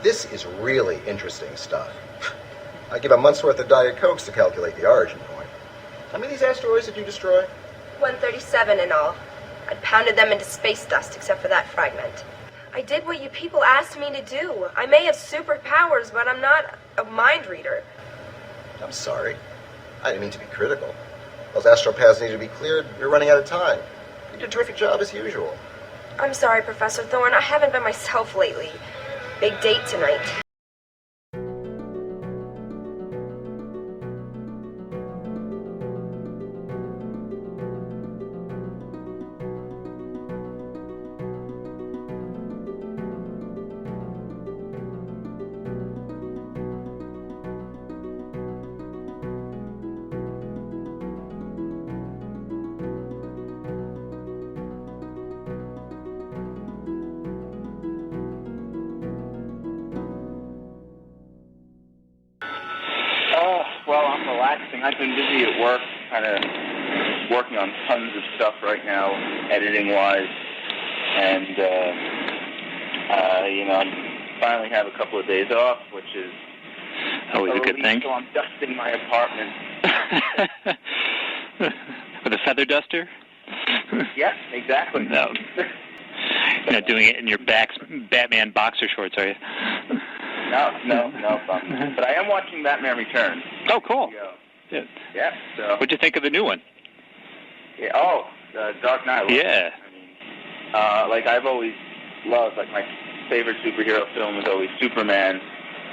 This is really interesting stuff. I give a month's worth of Diet Cokes to calculate the origin point. How many of these asteroids did you destroy? 137 in all. I'd pounded them into space dust except for that fragment. I did what you people asked me to do. I may have superpowers, but I'm not a mind reader. I'm sorry. I didn't mean to be critical. Those astropaths need to be cleared. You're running out of time. You did a terrific job as usual. I'm sorry, Professor Thorne. I haven't been myself lately. Big date tonight. Well, I'm relaxing. I've been busy at work, kind of working on tons of stuff right now, editing-wise, and, I finally have a couple of days off, which is always a good thing. So I'm dusting my apartment. With a feather duster? Yeah, exactly. No. You're not doing it in your Batman boxer shorts, are you? No. But I am watching Batman Returns. Oh, cool. Yeah. So. What'd you think of the new one? Yeah. Dark Knight. Yeah. I mean, I've always loved, my favorite superhero film is always Superman.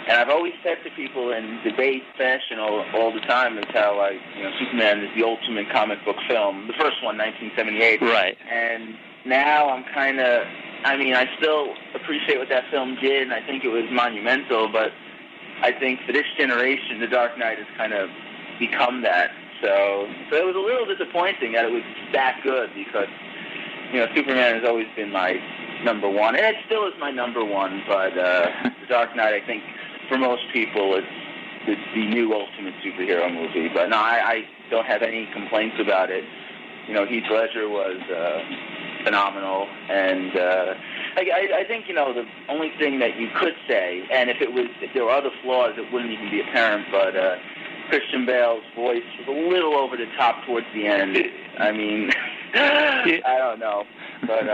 And I've always said to people in debate fashion all the time is how, Superman is the ultimate comic book film. The first one, 1978. Right. And now I'm kind of... I still appreciate what that film did, and I think it was monumental, but I think for this generation, The Dark Knight has kind of become that. So it was a little disappointing that it was that good because, Superman has always been my number one, and it still is my number one, but The Dark Knight, I think, for most people, it's the new ultimate superhero movie. But no, I don't have any complaints about it. Heath Ledger was... phenomenal, and I think the only thing that you could say, and if there were other flaws, it wouldn't even be apparent. But Christian Bale's voice was a little over the top towards the end. I mean, I don't know, but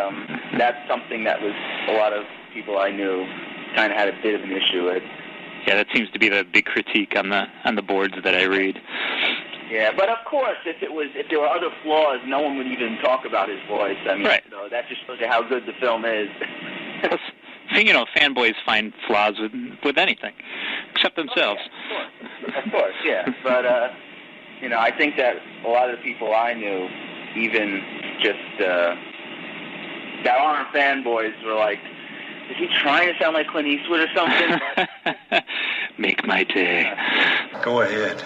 that's something that was a lot of people I knew kind of had a bit of an issue with. Yeah, that seems to be the big critique on the boards that I read. Yeah, but of course, if there were other flaws, no one would even talk about his voice. I mean, right. That just shows you how good the film is. Fanboys find flaws with anything, except themselves. Oh, yeah, of course, yeah. But I think that a lot of the people I knew, even just that aren't fanboys, were like, "Is he trying to sound like Clint Eastwood or something?" But, make my day. Go ahead.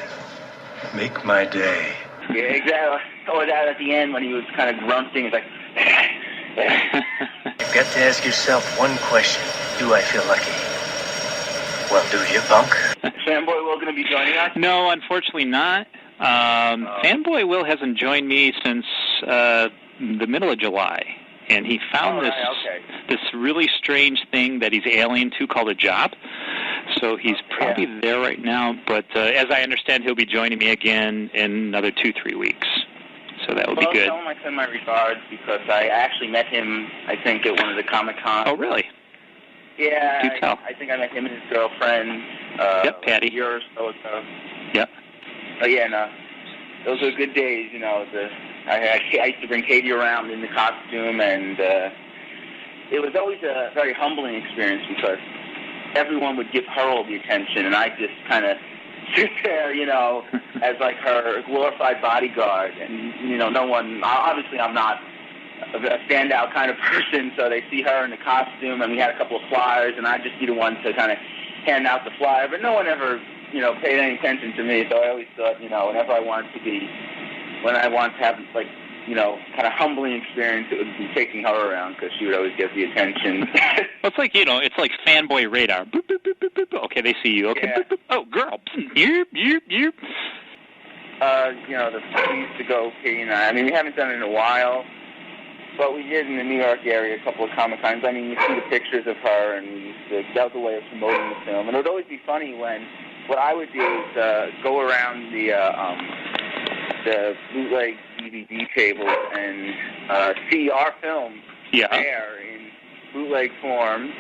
Make my day. Yeah, exactly. Or that at the end when he was kind of grunting, it's like... You've got to ask yourself one question. Do I feel lucky? Well, do you, punk? Fanboy Will going to be joining us? No, unfortunately not. Fanboy Will hasn't joined me since the middle of July. And he found this really strange thing that he's alien to called a job. So he's probably there right now. But as I understand, he'll be joining me again in another 2-3 weeks. So that would be good. Tell him I send my regards because I actually met him, I think, at one of the Comic-Cons. Oh, really? Yeah. Do tell. I think I met him and his girlfriend. Yep, Patty. A year or so ago. Yep. Oh, yeah, no. Those were good days, I used to bring Katie around in the costume, and it was always a very humbling experience because everyone would give her all the attention, and I just kind of sit there, as like her glorified bodyguard, and no one. Obviously, I'm not a standout kind of person, so they see her in the costume, and we had a couple of flyers, and I'd just be the one to kind of hand out the flyer, but no one ever, paid any attention to me. So I always thought, whenever I wanted to have kind of humbling experience, it would be taking her around because she would always get the attention. Well, it's like, it's like fanboy radar. Boop, boop, boop, boop, boop. Okay, they see you. Okay, yeah. boop, boop. Oh, girl. You. We used to go, Katie and I mean, we haven't done it in a while, But we did in the New York area a couple of Comic-Cons. I mean, you see the pictures of her, and that was a way of promoting the film. And it would always be funny when what I would do is go around the bootleg DVD tables and see our film there in bootleg form,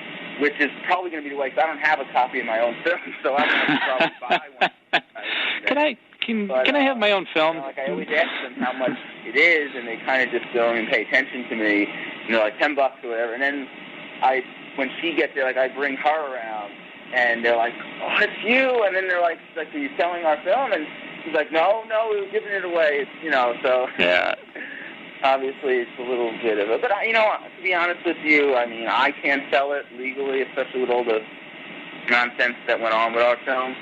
which is probably going to be the way, because I don't have a copy of my own film, so I'm going to probably buy one. Can I have my own film? You know, like I always ask them how much it is, and they kind of just don't even pay attention to me. You know, like $10 or whatever. And then when she gets there, like I bring her around, and they're like, "Oh, it's you!" And then they're like, "Are you selling our film?" And she's like, "No, we were giving it away." It's, you know, so yeah. Obviously, it's a little bit of it. But you know, to be honest with you, I mean, I can't sell it legally, especially with all the nonsense that went on with our film.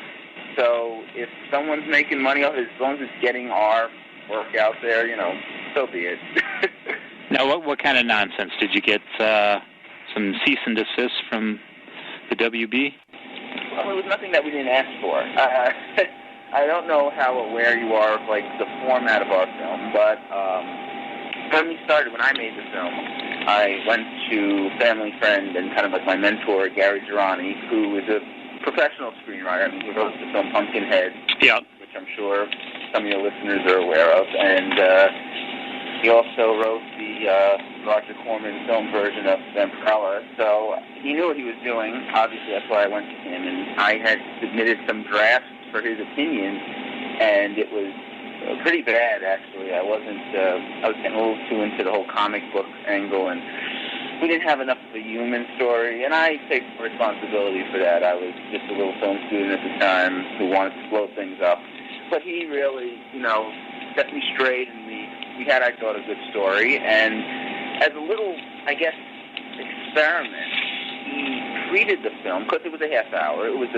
So if someone's making money off it, as long as it's getting our work out there, you know, so be it. Now, what kind of nonsense? Did you get some cease and desist from the WB? Well, it was nothing that we didn't ask for. I don't know how aware you are of, like, the format of our film, but when I made the film, I went to family friend and kind of like my mentor, Gary Girani, who is a professional screenwriter. I mean, he wrote the film Pumpkinhead, which I'm sure some of your listeners are aware of, and he also wrote the Roger Corman film version of Vampirella, so he knew what he was doing. Obviously, that's why I went to him, and I had submitted some drafts for his opinion, and it was pretty bad, actually. I was getting a little too into the whole comic book angle, and we didn't have enough of a human story, and I take responsibility for that. I was just a little film student at the time who wanted to blow things up. But he really, you know, set me straight, and we had, I thought, a good story. And as a little, I guess, experiment, he treated the film, because it was a half hour, it was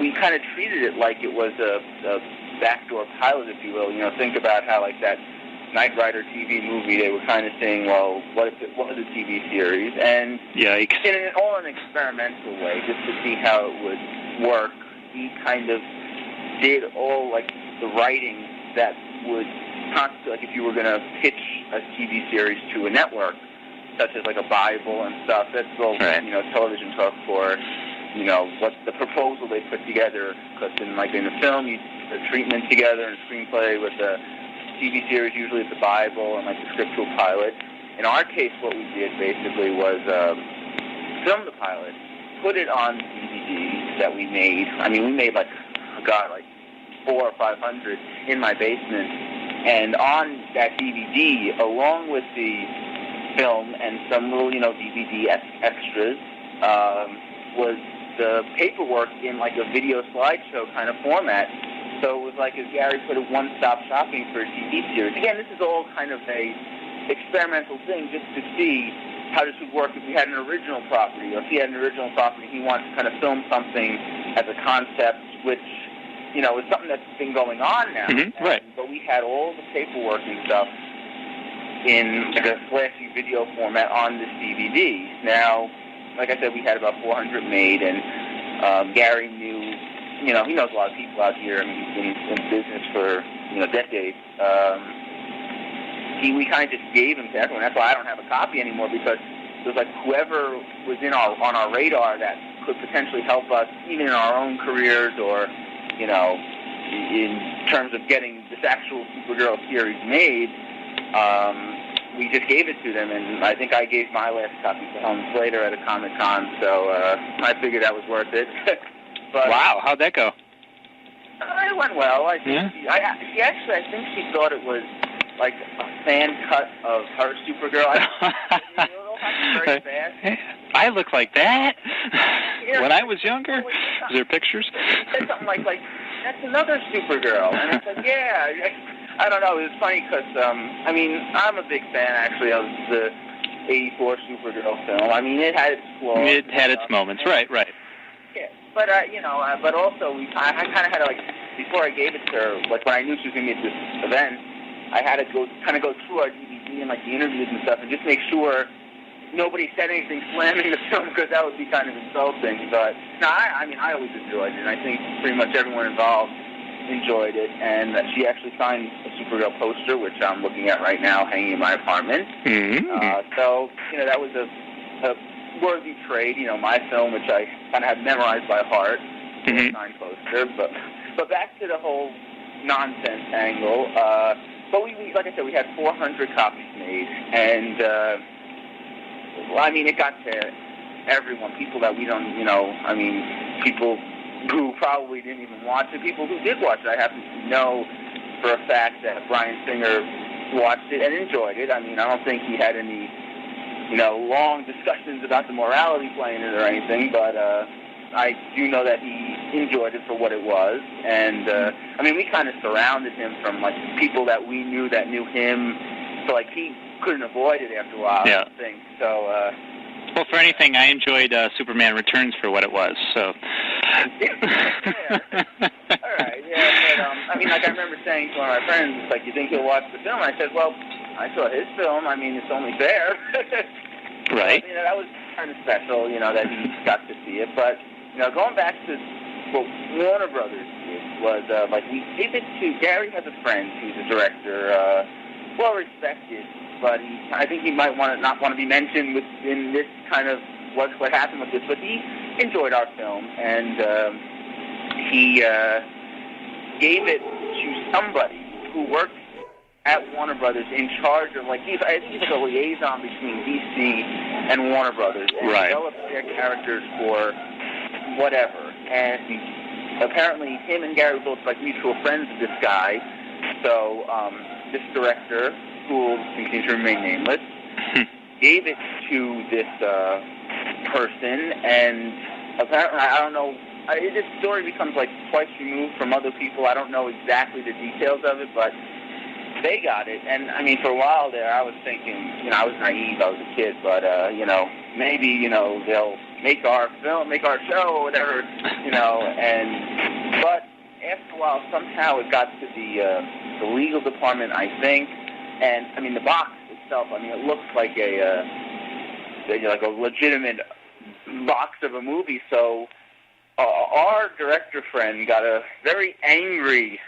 we kind of treated it like it was a backdoor pilot, if you will. You know, think about how, like, that Knight Rider TV movie, they were kind of saying, well, what if it was a TV series? And yikes. In an experimental way, just to see how it would work, he kind of did all, like, the writing that would constitute, like, if you were going to pitch a TV series to a network, such as, like, a Bible and stuff. That's all, you know, television talk for, you know, what the proposal they put together. Because in the film, you put a treatment together and a screenplay with the TV series, usually it's the Bible and, like, the scriptural pilot. In our case, what we did basically was film the pilot, put it on DVD that we made. I mean, we made, like 400 or 500 in my basement. And on that DVD, along with the film and some little, you know, DVD extras, was the paperwork in, like, a video slideshow kind of format. So it was like, as Gary put it, one-stop shopping for a TV series. Again, this is all kind of a experimental thing just to see how this would work if we had an original property, or if he had an original property, he wanted to kind of film something as a concept, which, you know, is something that's been going on now. Mm-hmm, right. But we had all the paperwork and stuff in, like, a flashy video format on this DVD. Now, like I said, we had about 400 made, and Gary knew, you know, he knows a lot of people out here. I mean, he's been in business for, you know, decades. We kind of just gave him to everyone. That's why I don't have a copy anymore, because it was like whoever was on our radar that could potentially help us, even in our own careers, or, you know, in terms of getting this actual Supergirl series made, we just gave it to them, and I think I gave my last copy to Helen Slater at a Comic-Con, so I figured that was worth it. But, wow, how'd that go? It went well. I think I think she thought it was like a fan cut of her Supergirl. Very fast. I look like that when I was younger. Is there pictures? She said something like that's another Supergirl, and it's like, yeah. I don't know. It was funny because I mean, I'm a big fan actually of the '84 Supergirl film. I mean, it had its flaws. It had its moments, right. Yeah, but you know, but also I kind of had to, like, before I gave it to her, like when I knew she was going to be at this event, I had to go through our DVD and, like, the interviews and stuff, and just make sure nobody said anything slamming the film, because that would be kind of insulting. But no, I mean, I always enjoyed it, and I think pretty much everyone involved enjoyed it, and she actually signed a Supergirl poster, which I'm looking at right now, hanging in my apartment. So, that was a worthy trade. My film, which I kind of had memorized by heart, signed poster. But back to the whole nonsense angle. But we, like I said, we had 400 copies made, and it got to everyone. People that we don't, people who probably didn't even watch it. People who did watch it, I happen to know for a fact that Bryan Singer watched it and enjoyed it. I don't think he had any, long discussions about the morality playing it or anything, but I do know that he enjoyed it for what it was. And, we kind of surrounded him from, people that we knew that knew him, so, he couldn't avoid it after a while, I think. So, well, for anything, I enjoyed Superman Returns for what it was, so... Yeah. All right, yeah, but, I remember saying to one of my friends, you think he'll watch the film? I said, well, I saw his film, it's only fair. Right. That was kind of special, that he got to see it, but, going back to what Warner Brothers did was, we gave it to, Gary has a friend who's a director, well-respected, but I think he might not want to be mentioned in this kind of what happened with this, but he enjoyed our film, and he gave it to somebody who worked at Warner Brothers in charge of, I think he's a liaison between DC and Warner Brothers, and developed their characters for whatever. And apparently him and Gary were both mutual friends of this guy, so this director, who will continue to remain nameless, gave it to this person, and apparently, I don't know, this story becomes twice removed from other people. I don't know exactly the details of it, but they got it. And for a while there, I was thinking, I was naive, I was a kid, but maybe they'll make our film, make our show, or whatever, but after a while, somehow it got to the legal department, I think, and the box itself, it looks like a legitimate box of a movie. So our director friend got a very angry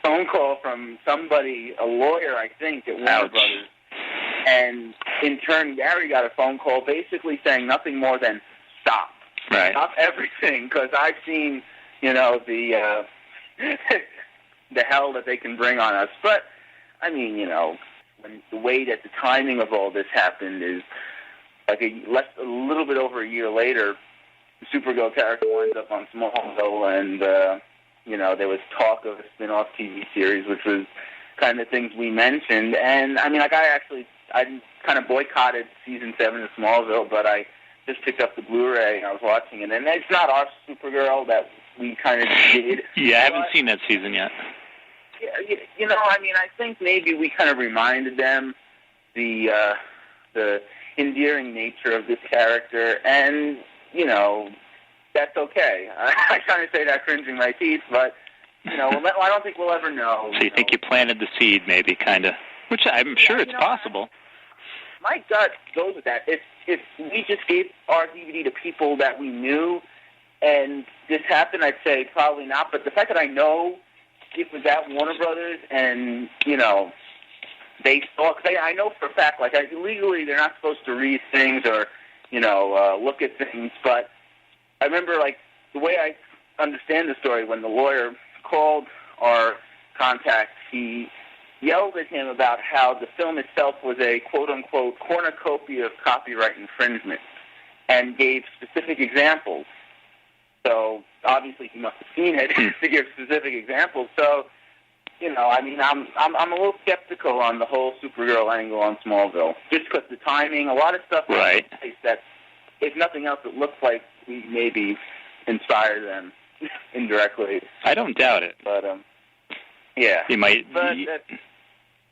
phone call from somebody, a lawyer, I think, at Warner Brothers. And in turn, Gary got a phone call basically saying nothing more than stop. Right. Stop everything, because I've seen, the the hell that they can bring on us. But, when the way that the timing of all this happened is a little bit over a year later, the Supergirl character winds up on Smallville, and there was talk of a spin-off TV series, which was kind of things we mentioned. And I kind of boycotted season 7 of Smallville, but I just picked up the Blu-ray and I was watching it. And it's not our Supergirl that we kind of did. Yeah, I haven't seen that season yet. Yeah, I think maybe we kind of reminded them the endearing nature of this character, and that's okay. I kind of say that cringing my teeth, but I don't think we'll ever know. So you think you planted the seed, maybe, kind of, which I'm sure it's possible. My gut goes with that. If we just gave our DVD to people that we knew, and this happened, I'd say probably not. But the fact that I know it was at Warner Brothers, and they saw, because I know for a fact, legally they're not supposed to read things or look at things. But I remember, the way I understand the story, when the lawyer called our contact, he yelled at him about how the film itself was a quote-unquote cornucopia of copyright infringement, and gave specific examples. So obviously he must have seen it to give specific examples. So, I'm a little skeptical on the whole Supergirl angle on Smallville, just because the timing, a lot of stuff that, if nothing else, it looks like we maybe inspired them indirectly. I don't doubt it. But yeah, you might. But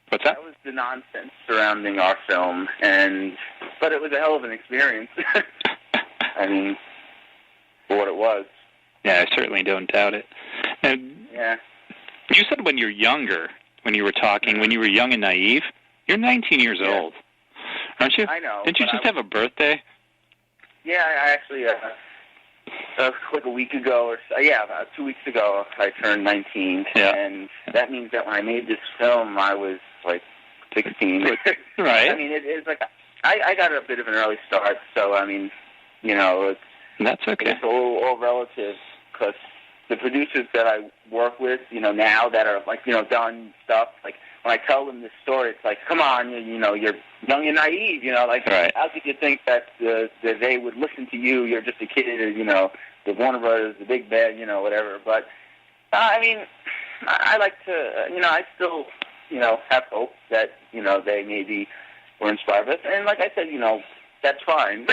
what's that? That was the nonsense surrounding our film, but it was a hell of an experience. For what it was. Yeah, I certainly don't doubt it. Now, yeah. You said when you're younger, when you were talking, when you were young and naive, you're 19 years old, aren't you? I know. Didn't you just have a birthday? Yeah, I actually like a week ago, about 2 weeks ago, I turned 19, and that means that when I made this film, I was like 16. Right. I mean, it's like I got a bit of an early start, so I mean, that's okay. It's all relative, because the producers that I work with, now that are like, done stuff, like when I tell them this story, it's like, come on, you're young and naive, like right. How could you think that they would listen to you? You're just a kid, or the Warner Brothers, the big bad, whatever. But I mean, I like to, I still, have hope that they maybe were inspired by us, and like I said, that's fine.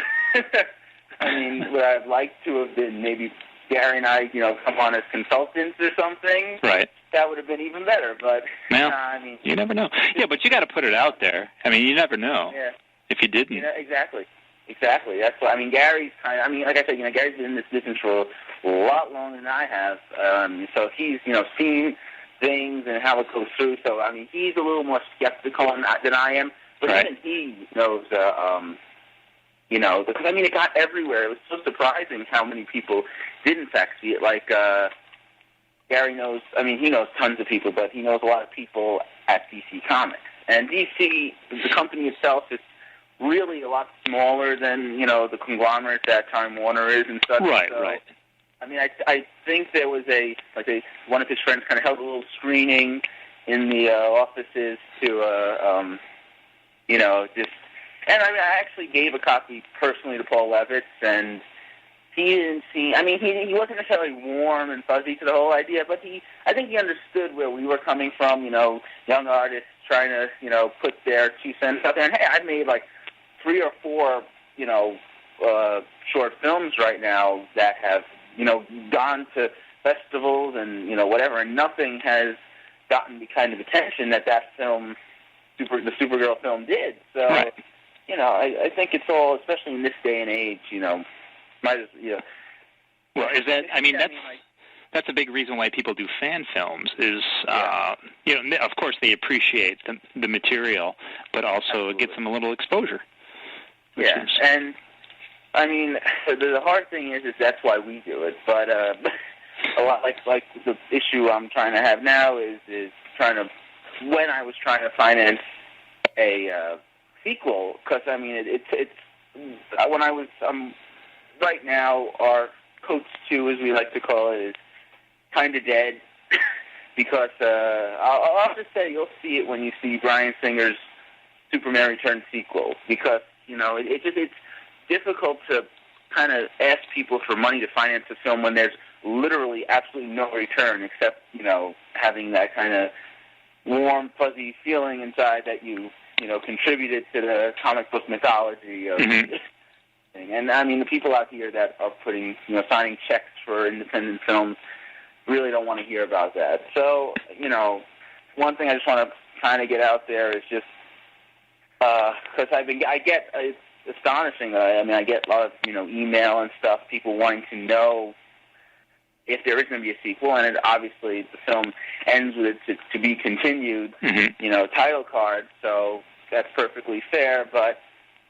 I mean, would I have liked to have been maybe Gary and I, come on as consultants or something? Right. That would have been even better, but I mean, you never know. Yeah, but you got to put it out there. I mean, you never know. Yeah. If you didn't. Exactly. That's what I mean. Gary's like I said, Gary's been in this business for a lot longer than I have. So he's, seen things and how it goes through. So I mean, he's a little more skeptical than I am. But right. Even he knows, because I mean, it got everywhere. It was so surprising how many people did in fact see it. Like Gary knows. I mean, he knows tons of people, but he knows a lot of people at DC Comics. And DC, the company itself, is really a lot smaller than the conglomerate that Time Warner is and such. Right, so, right. I mean, I think there was one of his friends kind of held a little screening in the offices to just. And I mean, I actually gave a copy personally to Paul Levitz, and he didn't seem. I mean, he wasn't necessarily warm and fuzzy to the whole idea, but I think he understood where we were coming from. Young artists trying to put their 2 cents out there. And hey, I've made like 3 or 4 short films right now that have gone to festivals and whatever, and nothing has gotten the kind of attention that film, the Supergirl film, did. So. Right. I think it's all, especially in this day and age, might as Well, is that? I mean, that's a big reason why people do fan films. Is of course they appreciate the material, but also Absolutely. It gets them a little exposure. Yeah, and I mean, the hard thing is that's why we do it. But a lot like the issue I'm trying to have now is when I was trying to finance a sequel, because I mean it's when I was right now our Coach 2, as we like to call it, is kind of dead because I'll just say you'll see it when you see Bryan Singer's Superman Returns sequel, because it's difficult to kind of ask people for money to finance a film when there's literally absolutely no return except having that kind of warm fuzzy feeling inside that you contributed to the comic book mythology of and I mean, the people out here that are putting, signing checks for independent films really don't want to hear about that. So, one thing I just want to kind of get out there is just, because it's astonishing. I get a lot of, email and stuff, people wanting to know if there is going to be a sequel, and obviously the film ends with it to be continued, title card, so that's perfectly fair, but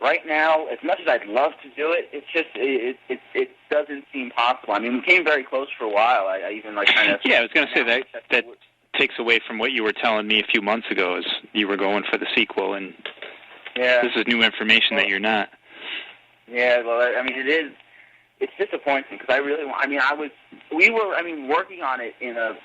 right now, as much as I'd love to do it, it's just, it doesn't seem possible. I mean, we came very close for a while. I even kind of... Yeah, I was going to say that takes away from what you were telling me a few months ago, is you were going for the sequel, and this is new information that you're not. Yeah, well, I mean, it's disappointing, because I really want... we were working on it in a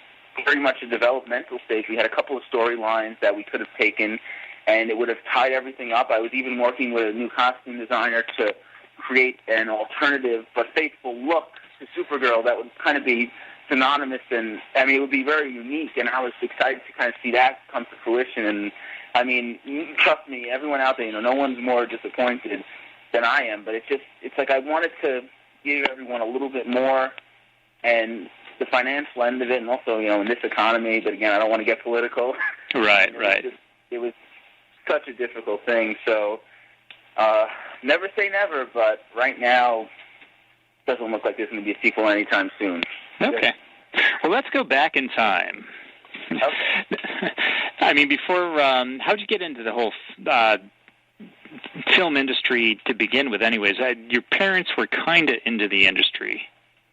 very much a developmental stage. We had a couple of storylines that we could have taken, and it would have tied everything up. I was even working with a new costume designer to create an alternative but faithful look to Supergirl that would kind of be synonymous, and it would be very unique, and I was excited to kind of see that come to fruition. And I mean, trust me, everyone out there, no one's more disappointed than I am, but it's like I wanted to give everyone a little bit more, and the financial end of it, and also, in this economy, but again, I don't want to get political. Right. It was such a difficult thing, so never say never, but right now it doesn't look like there's going to be a sequel anytime soon. Okay. Well, let's go back in time. Okay. I mean, before, how'd you get into the whole film industry to begin with anyways? Your parents were kind of into the industry.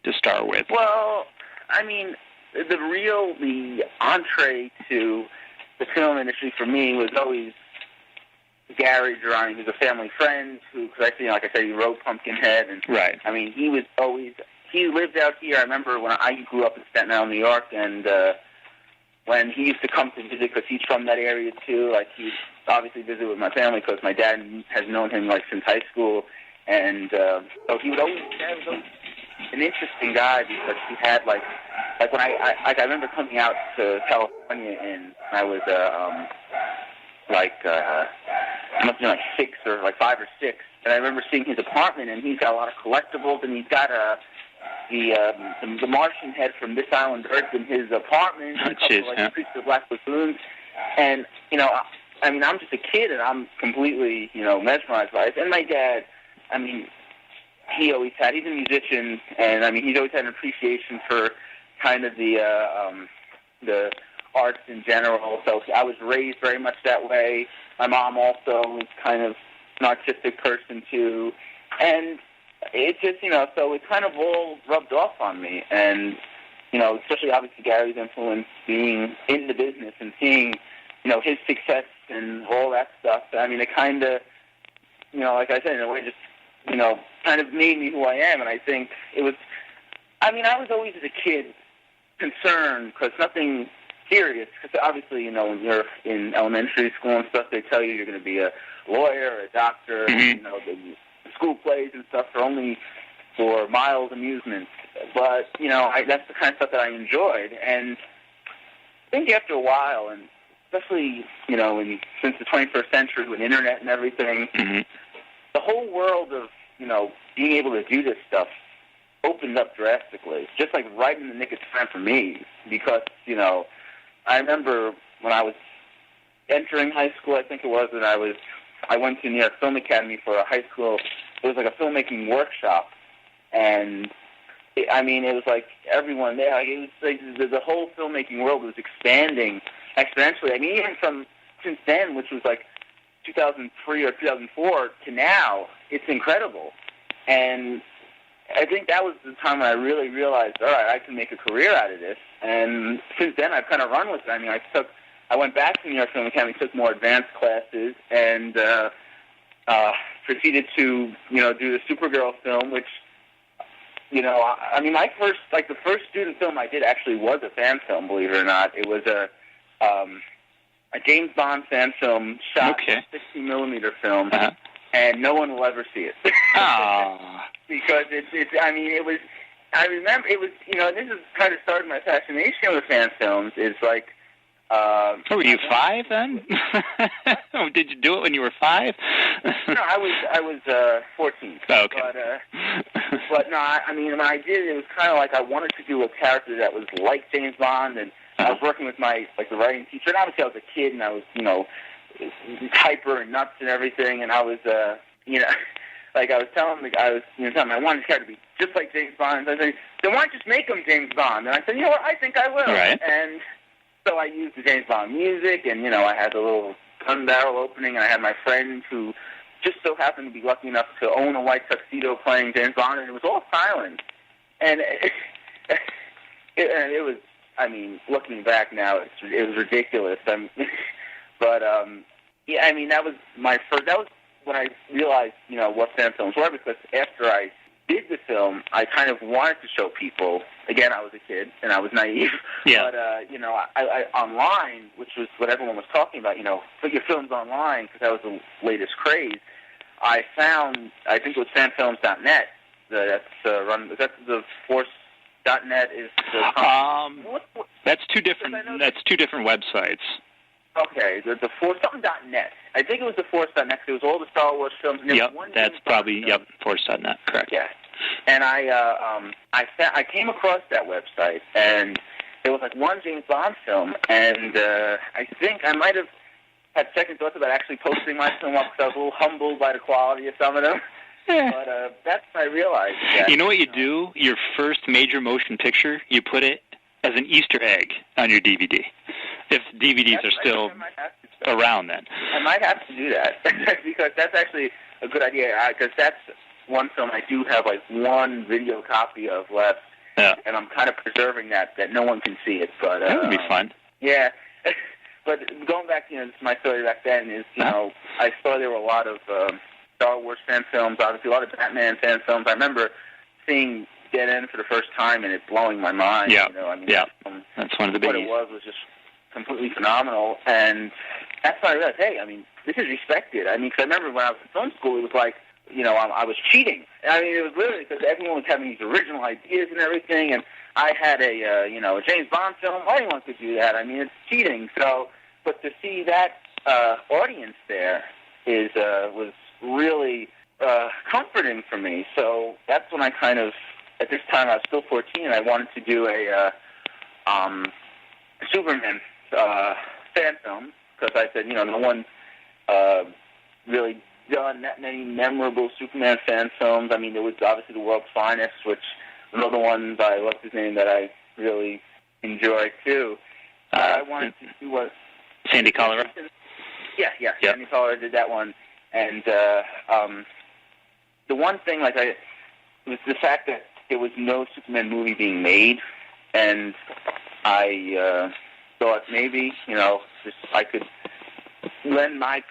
to star with? Well, I mean, the entree to the film industry for me was always Gary Durrani, who's a family friend because like I said, he wrote Pumpkinhead, and right. I mean, he lived out here. I remember when I grew up in Staten Island, New York, and when he used to come to visit because he's from that area too. Like he'd obviously visit with my family because my dad has known him like since high school, and so he was always an interesting guy because he had like when I remember coming out to California and I was I must have been like 6 or like 5 or 6, and I remember seeing his apartment, and he's got a lot of collectibles, and he's got the Martian head from This Island Earth in his apartment, and a couple of Creatures of Black Lagoons, and I mean, I'm just a kid, and I'm completely mesmerized by it. And my dad, I mean, he's a musician, and I mean, he's always had an appreciation for kind of the arts in general. So I was raised very much that way. My mom also was kind of an artistic person too, and it just so it kind of all rubbed off on me. And especially obviously Gary's influence, being in the business and seeing his success and all that stuff. I mean, it kind of like I said, in a way, just kind of made me who I am. And I think it was. I mean, I was always as a kid concerned because nothing serious, because obviously, when you're in elementary school and stuff, they tell you you're going to be a lawyer or a doctor. Mm-hmm. The school plays and stuff are only for mild amusement. But, that's the kind of stuff that I enjoyed. And I think after a while, and especially, since the 21st century with internet and everything, mm-hmm. the whole world of, being able to do this stuff opened up drastically, just like right in the nick of time for me, because, I remember when I was entering high school, I think it was, and I went to New York Film Academy for a high school. It was like a filmmaking workshop, and it was like everyone there. Like, it was like the whole filmmaking world was expanding exponentially. I mean, even since then, which was like 2003 or 2004 to now, it's incredible. And I think that was the time when I really realized, all right, I can make a career out of this. And since then, I've kind of run with it. I mean, I went back to New York Film Academy, took more advanced classes, and proceeded to, do the Supergirl film, which, my the first student film I did actually was a fan film, believe it or not. It was a James Bond fan film shot in a 60mm film, uh-huh. and no one will ever see it. Oh. Because it was, I remember, it was, this is kind of started my fascination with fan films. It's like, were you 5 then? Did you do it when you were 5? No, I was 14. Oh, okay. But no, when I did, it was kind of like I wanted to do a character that was like James Bond, and I was working with the writing teacher, and obviously I was a kid, and I was, hyper and nuts and everything, and I was, like I was telling him, I wanted this character to be just like James Bond. And I said, then why don't you just make him James Bond? And I said, what, I think I will. Right. And so I used the James Bond music, and, I had the little gun barrel opening, and I had my friend who just so happened to be lucky enough to own a white tuxedo playing James Bond, and it was all silent. And it was, looking back now, it was ridiculous. But that was that was when I realized, what fan films were, because after I did the film, I kind of wanted to show people. Again, I was a kid, and I was naive. Yeah. But, I online, which was what everyone was talking about, put your films online, because that was the latest craze, I found, I think it was fanfilms.net, that's the force.net is the... That's two different websites. Okay, the force.net. I think it was the force.net. It was all the Star Wars films. And yep, that's probably force.net. Correct. Yeah, and I came across that website, and there was like one James Bond film, and I think I might have had second thoughts about actually posting my film up because I was a little humbled by the quality of some of them. Yeah. But that's when I realized that. You know what you do? Your first major motion picture, you put it as an Easter egg on your DVD. If DVDs are still around then. I might have to do that because that's actually a good idea, because that's one film I do have like one video copy of left, and I'm kind of preserving that no one can see it. But that would be fun. Yeah. But going back, to my story back then is, I saw there were a lot of Star Wars fan films, obviously a lot of Batman fan films. I remember seeing Dead End for the first time and it blowing my mind. Yeah, that's one of the biggies. What it was just completely phenomenal, and that's when I realized, hey, this is respected. Because I remember when I was in film school, it was like, I was cheating. It was literally because everyone was having these original ideas and everything, and I had a James Bond film. Anyone could do that. It's cheating. So, but to see that audience there was really comforting for me. So that's when I kind of, at this time I was still 14, I wanted to do a Superman fan film, because I said, no one really done that many memorable Superman fan films. There was obviously The World's Finest, which was another one by, what's his name, that I really enjoyed too. I wanted to do what... Sandy Collier? Yeah, Sandy Collier did that one. And the one thing, it was the fact that there was no Superman movie being made, and I thought maybe, I could lend my,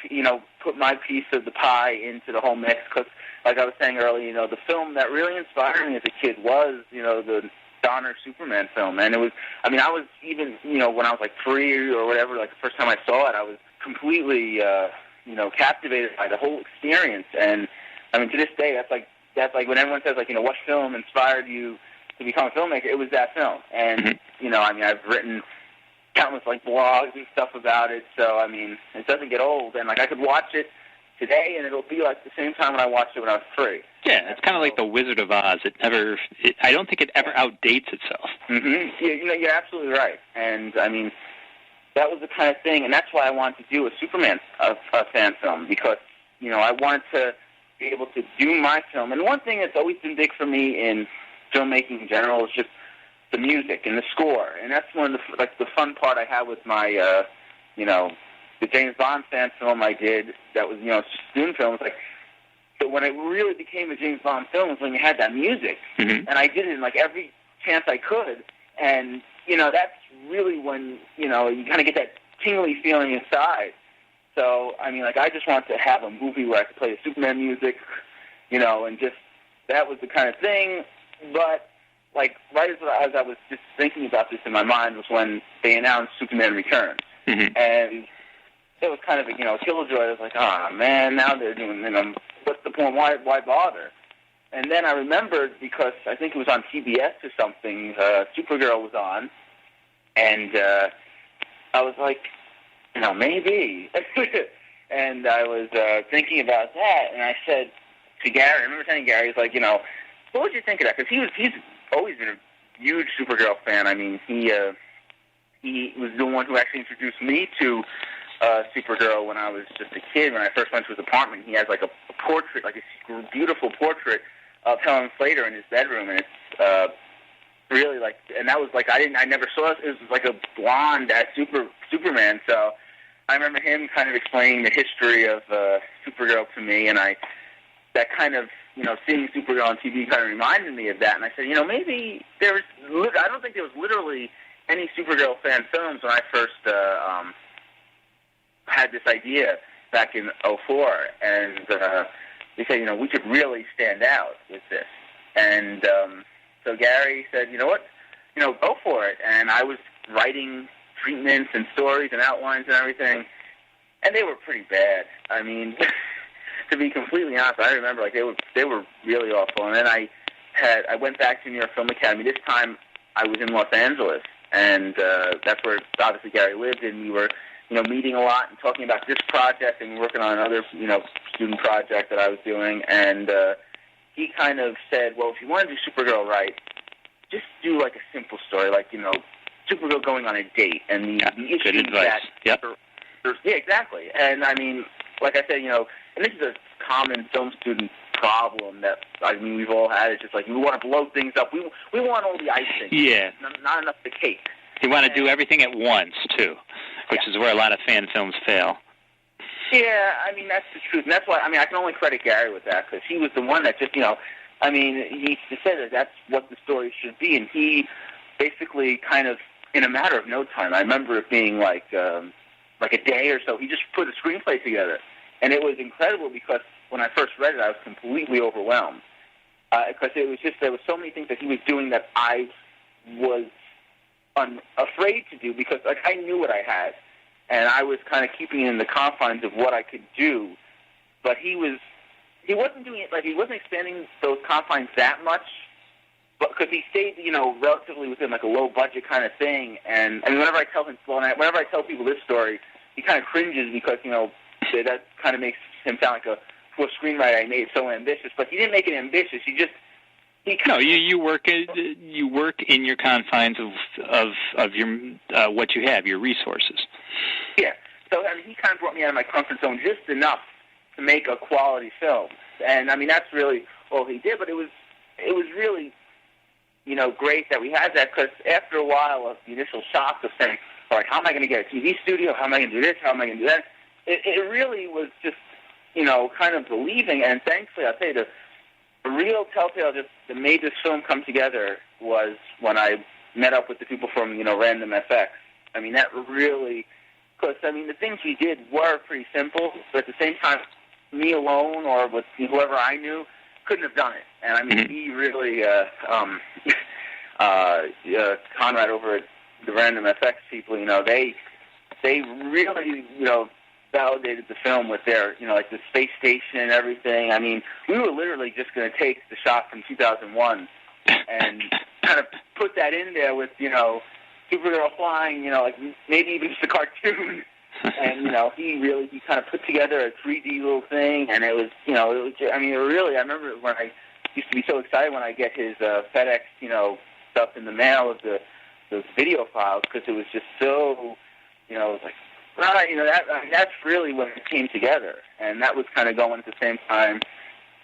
put my piece of the pie into the whole mix, because, like I was saying earlier, the film that really inspired me as a kid was, the Donner Superman film. And it was, I was even, when I was 3 or whatever, the first time I saw it, I was completely, captivated by the whole experience. And, to this day, that's like when everyone says, what film inspired you to become a filmmaker, it was that film. And, I've written countless, blogs and stuff about it, so, it doesn't get old. And, I could watch it today, and it'll be the same time when I watched it when I was 3. Yeah, it's kind of like The Wizard of Oz. I don't think it ever outdates itself. Mm-hmm. Yeah, you're absolutely right. And, that was the kind of thing, and that's why I wanted to do a Superman fan film, because, I wanted to be able to do my film. And one thing that's always been big for me in filmmaking in general is just the music and the score. And that's one of the fun part I had with my, the James Bond fan film I did that was, student films. So when it really became a James Bond film was when you had that music. Mm-hmm. And I did it in, every chance I could. And, that's really when, you kind of get that tingly feeling inside. So, I just wanted to have a movie where I could play the Superman music, and just, that was the kind of thing. But, right as I was just thinking about this in my mind was when they announced Superman Returns. Mm-hmm. And it was kind of a, killjoy. I was like, man, now they're doing, what's the point? Why bother? And then I remembered, because I think it was on TBS or something, Supergirl was on, and I was like, maybe. And I was thinking about that, and I said to Gary, I remember telling Gary, he's like, what would you think of that? Because he's always been a huge Supergirl fan. He was the one who actually introduced me to Supergirl when I was just a kid. When I first went to his apartment, he has a portrait, a beautiful portrait of Helen Slater in his bedroom, and it's really and that was I never saw it. It was a blonde as Superman. So I remember him kind of explaining the history of Supergirl to me, and that kind of, seeing Supergirl on TV kind of reminded me of that. And I said, maybe I don't think there was literally any Supergirl fan films when I first had this idea back in 2004. And they said, we could really stand out with this. And so Gary said, you know what, go for it. And I was writing treatments and stories and outlines and everything, and they were pretty bad. To be completely honest, I remember they were really awful. And then I went back to New York Film Academy. This time I was in Los Angeles, and that's where obviously Gary lived, and we were meeting a lot and talking about this project and working on another student project that I was doing. And he kind of said, well, if you want to do Supergirl right, just do a simple story, Supergirl going on a date and the issues good advice. That. Yep. Yeah, exactly. And like I said, and this is a common film student problem that we've all had. It's just we want to blow things up. We want all the icing. Yeah. Not enough the cake. You want to do everything at once too, which is where a lot of fan films fail. Yeah, that's the truth, and that's why I can only credit Gary with that, because he was the one that just I mean, he said that that's what the story should be, and he basically kind of, in a matter of no time, I remember it being like a day or so, he just put a screenplay together. And it was incredible because when I first read it, I was completely overwhelmed. Because it was just, there were so many things that he was doing that I was afraid to do because, like, I knew what I had. And I was kind of keeping it in the confines of what I could do. But he wasn't doing it, like, he wasn't expanding those confines that much. But because he stayed, relatively within like a low budget kind of thing, and whenever I tell people this story, he kind of cringes because that kind of makes him sound like a screenwriter I made so ambitious. But he didn't make it ambitious. You work in your confines of your what you have, your resources. Yeah. So he kind of brought me out of my comfort zone just enough to make a quality film, and that's really all he did. But it was really great that we had that, because after a while of the initial shock of saying, all right, how am I going to get a TV studio? How am I going to do this? How am I going to do that? It really was just, kind of believing. And thankfully, I'll tell you, the real telltale that made this film come together was when I met up with the people from, Random FX. That really, because, the things we did were pretty simple, but at the same time, me alone or with whoever I knew couldn't have done it. And he really, Conrad over at the Random FX people, they really, validated the film with their, like the space station and everything. We were literally just going to take the shot from 2001 and kind of put that in there with, Supergirl flying, like maybe even just a cartoon. And, he kind of put together a 3D little thing, and it was, really, I remember when I used to be so excited when I get his FedEx, stuff in the mail of the video files, because it was just so, it was like, right, that's really when it came together, and that was kind of going at the same time.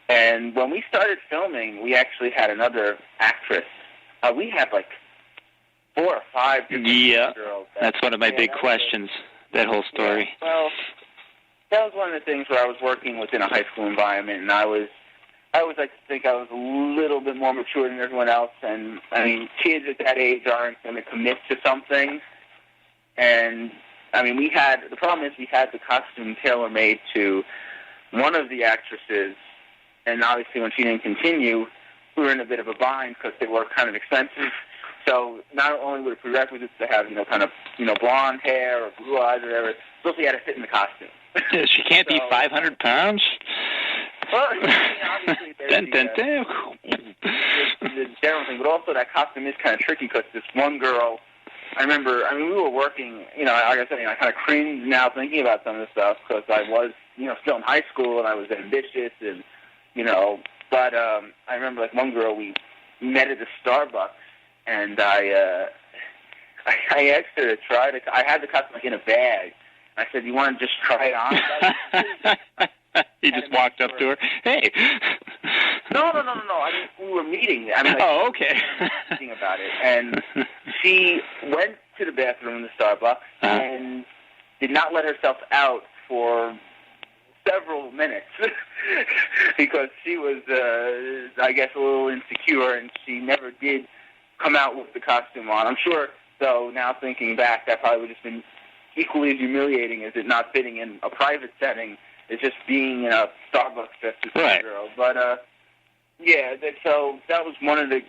And when we started filming, we actually had another actress. We had like 4 or 5 different girls. That's one of my big questions. That whole story. Yeah, well, that was one of the things where I was working within a high school environment, and I always like to think I was a little bit more mature than everyone else. And kids at that age aren't going to commit to something. And the problem is we had the costume tailor-made to one of the actresses, and obviously when she didn't continue, we were in a bit of a bind because they were kind of expensive. So not only were the prerequisites to have, blonde hair or blue eyes or whatever, but we had to fit in the costume. She can't be 500 pounds? Well, obviously there's the general thing, but also that costume is kind of tricky because this one girl, I remember, we were working, like I said, I kind of cringe now thinking about some of this stuff because I was, still in high school and I was ambitious and, but I remember like one girl we met at a Starbucks. And I asked her to try it. I had the costume in a bag. I said, "You want to just try it on?" He just walked up to her. Hey. No. We were meeting. Oh, okay. Thinking about it, and she went to the bathroom in the Starbucks and did not let herself out for several minutes because she was, I guess, a little insecure, and she never did come out with the costume on. I'm sure, though, now thinking back, that probably would have been equally as humiliating as it not fitting in a private setting as just being in a Starbucks dressed as a girl. But, so that was one of the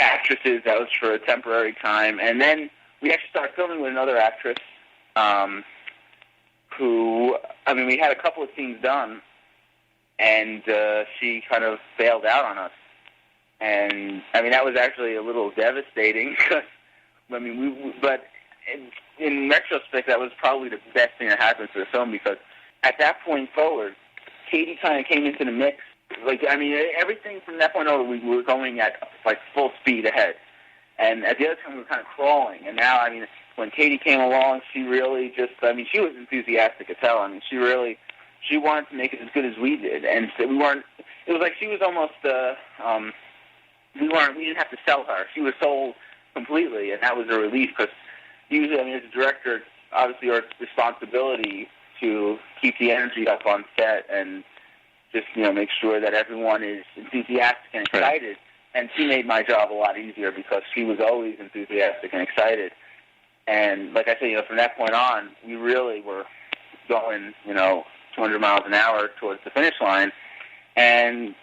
actresses that was for a temporary time. And then we actually started filming with another actress who, we had a couple of scenes done, and she kind of bailed out on us. And, that was actually a little devastating because, but in retrospect, that was probably the best thing that happened to the film because at that point forward, Katie kind of came into the mix. Like, everything from that point over, we were going at, like, full speed ahead. And at the other time, we were kind of crawling. And now, when Katie came along, she really just, she was enthusiastic as hell. She wanted to make it as good as we did. And so it was like she was almost, we didn't have to sell her. She was sold completely, and that was a relief because usually, as a director, obviously our responsibility to keep the energy up on set and, just, make sure that everyone is enthusiastic and excited. Right. And she made my job a lot easier because she was always enthusiastic and excited. And like I said, from that point on, we really were going, 200 miles an hour towards the finish line. And,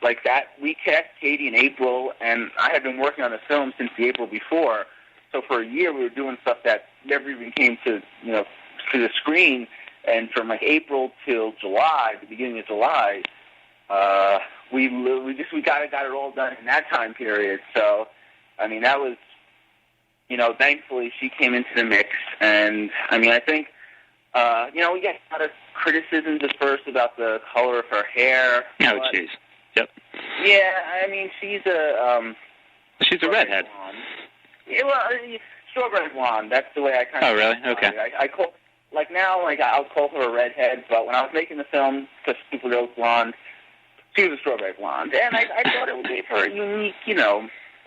like that, we cast Katie in April, and I had been working on the film since the April before. So for a year, we were doing stuff that never even came to, to the screen. And from like April till July, the beginning of July, we got it all done in that time period. So, that was, thankfully she came into the mix. And, I think, we got a lot of criticisms at first about the color of her hair. Oh, jeez. Yep. Yeah, she's a redhead. Blonde. Yeah, well, strawberry blonde. That's the way I kind of... Oh, really? Okay. I call... now, I'll call her a redhead, but when I was making the film, because Supergirl's blonde, she was a strawberry blonde. And I thought it would give her a unique,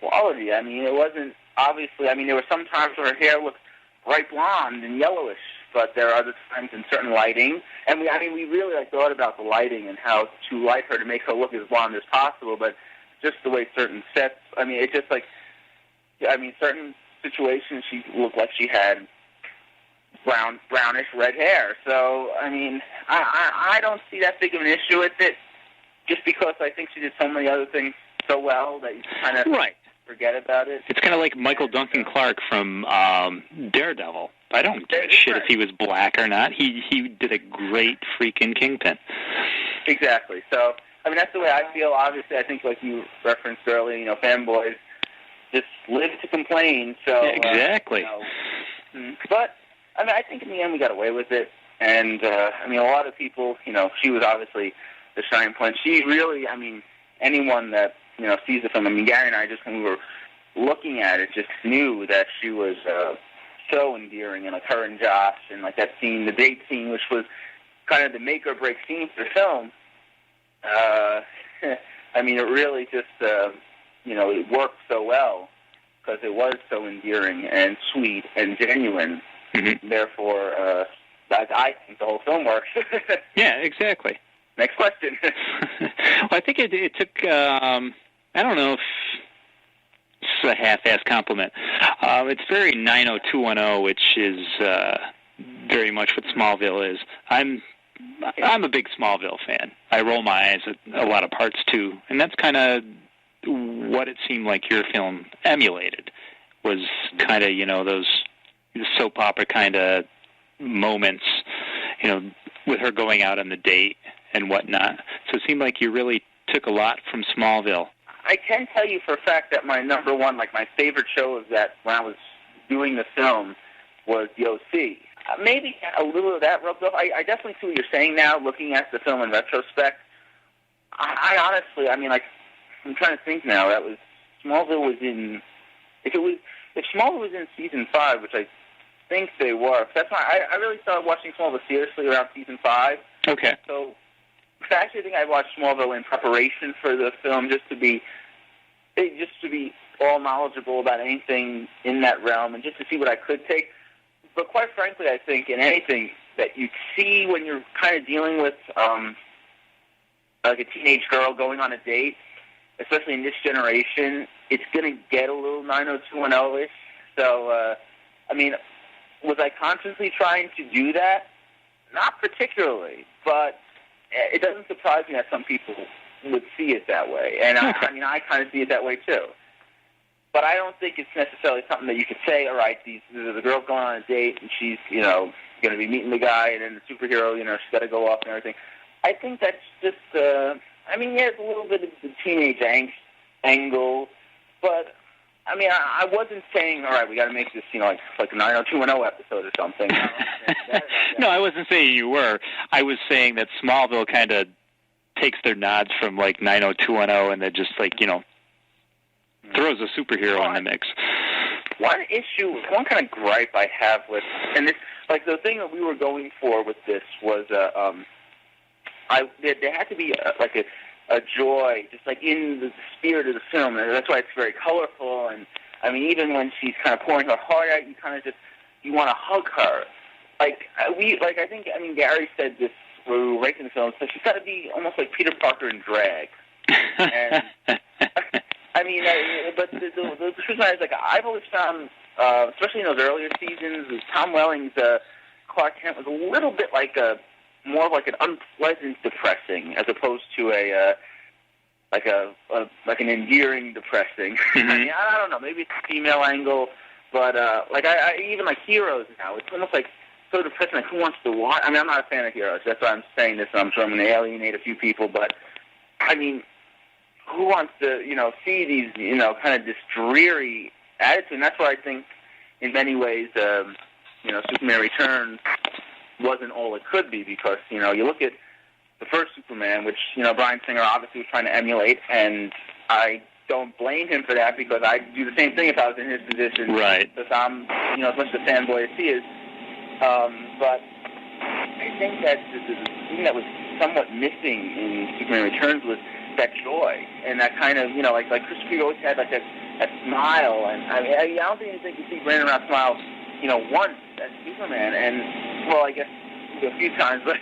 quality. It wasn't... Obviously, there were some times where her hair looked bright blonde and yellowish, but there are other times in certain lighting. And we really thought about the lighting and how to light her to make her look as blonde as possible, but just the way certain sets... it's just certain situations she looked like she had brownish red hair. So, I don't see that big of an issue with it, just because I think she did so many other things so well that you kind of forget about it. It's kind of like Michael Duncan Clark from Daredevil. I don't give a shit if he was black or not. He did a great freaking Kingpin. Exactly. So, that's the way I feel. Obviously, I think like you referenced earlier, fanboys just live to complain. So exactly. But I think in the end we got away with it, and a lot of people, she was obviously the shining point. She really, anyone that sees the film. Gary and I, just when we were looking at it, just knew that she was so endearing, and like her and Josh, and like that scene, the date scene, which was kind of the make or break scene for the film. It really just, it worked so well because it was so endearing and sweet and genuine. Mm-hmm. Therefore, I think the whole film works. Yeah, exactly. Next question. Well, I think it took, I don't know if it's a half-ass compliment. It's very 90210, which is very much what Smallville is. I'm a big Smallville fan. I roll my eyes at a lot of parts, too. And that's kind of what it seemed like your film emulated, was kind of, those soap opera kind of moments, with her going out on the date and whatnot. So it seemed like you really took a lot from Smallville. I can tell you for a fact that my number one, my favorite show of that when I was doing the film was The O.C. Maybe a little of that rubbed off. I definitely see what you're saying now, looking at the film in retrospect. I honestly, I'm trying to think now. That was Smallville was in. If Smallville was in season 5, which I think they were. That's why I really started watching Smallville seriously around season 5. Okay. So I actually think I watched Smallville in preparation for the film, just to be all knowledgeable about anything in that realm, and just to see what I could take. But quite frankly, I think in anything that you see when you're kind of dealing with like a teenage girl going on a date, especially in this generation, it's going to get a little 90210-ish. So, was I consciously trying to do that? Not particularly, but it doesn't surprise me that some people would see it that way. And I kind of see it that way too. But I don't think it's necessarily something that you could say, all right, the girl's going on a date and she's, going to be meeting the guy, and then the superhero, she's got to go off and everything. I think that's just, it's a little bit of the teenage angst angle, but I wasn't saying, all right, we got to make this, like a 90210 episode or something. No, I wasn't saying you were. I was saying that Smallville kind of takes their nods from 90210, and that just throws a superhero in the mix. One kind of gripe I have with, and this, the thing that we were going for with this was, there had to be a joy, just in the spirit of the film, and that's why it's very colorful. And even when she's kind of pouring her heart out, you kind of you want to hug her. I think Gary said this we were making the film, so she's got to be almost like Peter Parker in drag. And I mean, but the truth is, like, I've always found, especially in those earlier seasons, Tom Welling's Clark Kent was a little bit like more like an unpleasant depressing, as opposed to like an endearing depressing. Mm-hmm. I mean, I don't know, maybe it's a female angle, but like I even like Heroes now, it's almost like so depressing. Like, who wants to watch? I mean, I'm not a fan of Heroes. That's why I'm saying this. I'm sure I'm going to alienate a few people, but I mean, who wants to, see these, kind of this dreary attitude? And that's why I think, in many ways, Superman Returns wasn't all it could be, because, you look at the first Superman, which, Bryan Singer obviously was trying to emulate, and I don't blame him for that, because I'd do the same thing if I was in his position. Right. Because I'm, as much of a fanboy as he is. But I think that the thing that was somewhat missing in Superman Returns was that joy and that kind of, like Christopher always had like that smile, and I mean, I don't think you see Brandon Routh smile, once as Superman, and well, I guess a few times, but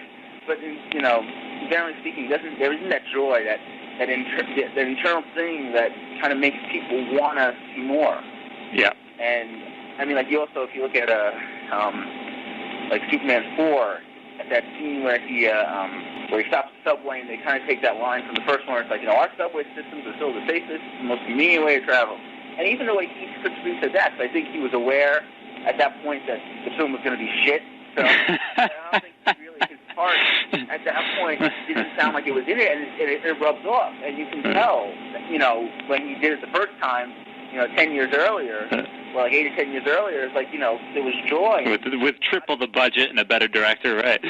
generally speaking, there isn't that joy, that internal thing that kind of makes people want to see more. Yeah. And I mean, like, you also, if you look at like Superman 4, at that scene where he stops the subway, and they kind of take that line from the first one, where it's like, our subway systems are still the safest, the most convenient way to travel. And even though he said that, I think he was aware at that point that the film was going to be shit. So I don't think really his part at that point didn't sound like it was in it, and it rubs off. And you can tell, when he did it the first time, 10 years earlier, well, like 8 or 10 years earlier, it's like, there was joy. With triple the budget and a better director, right?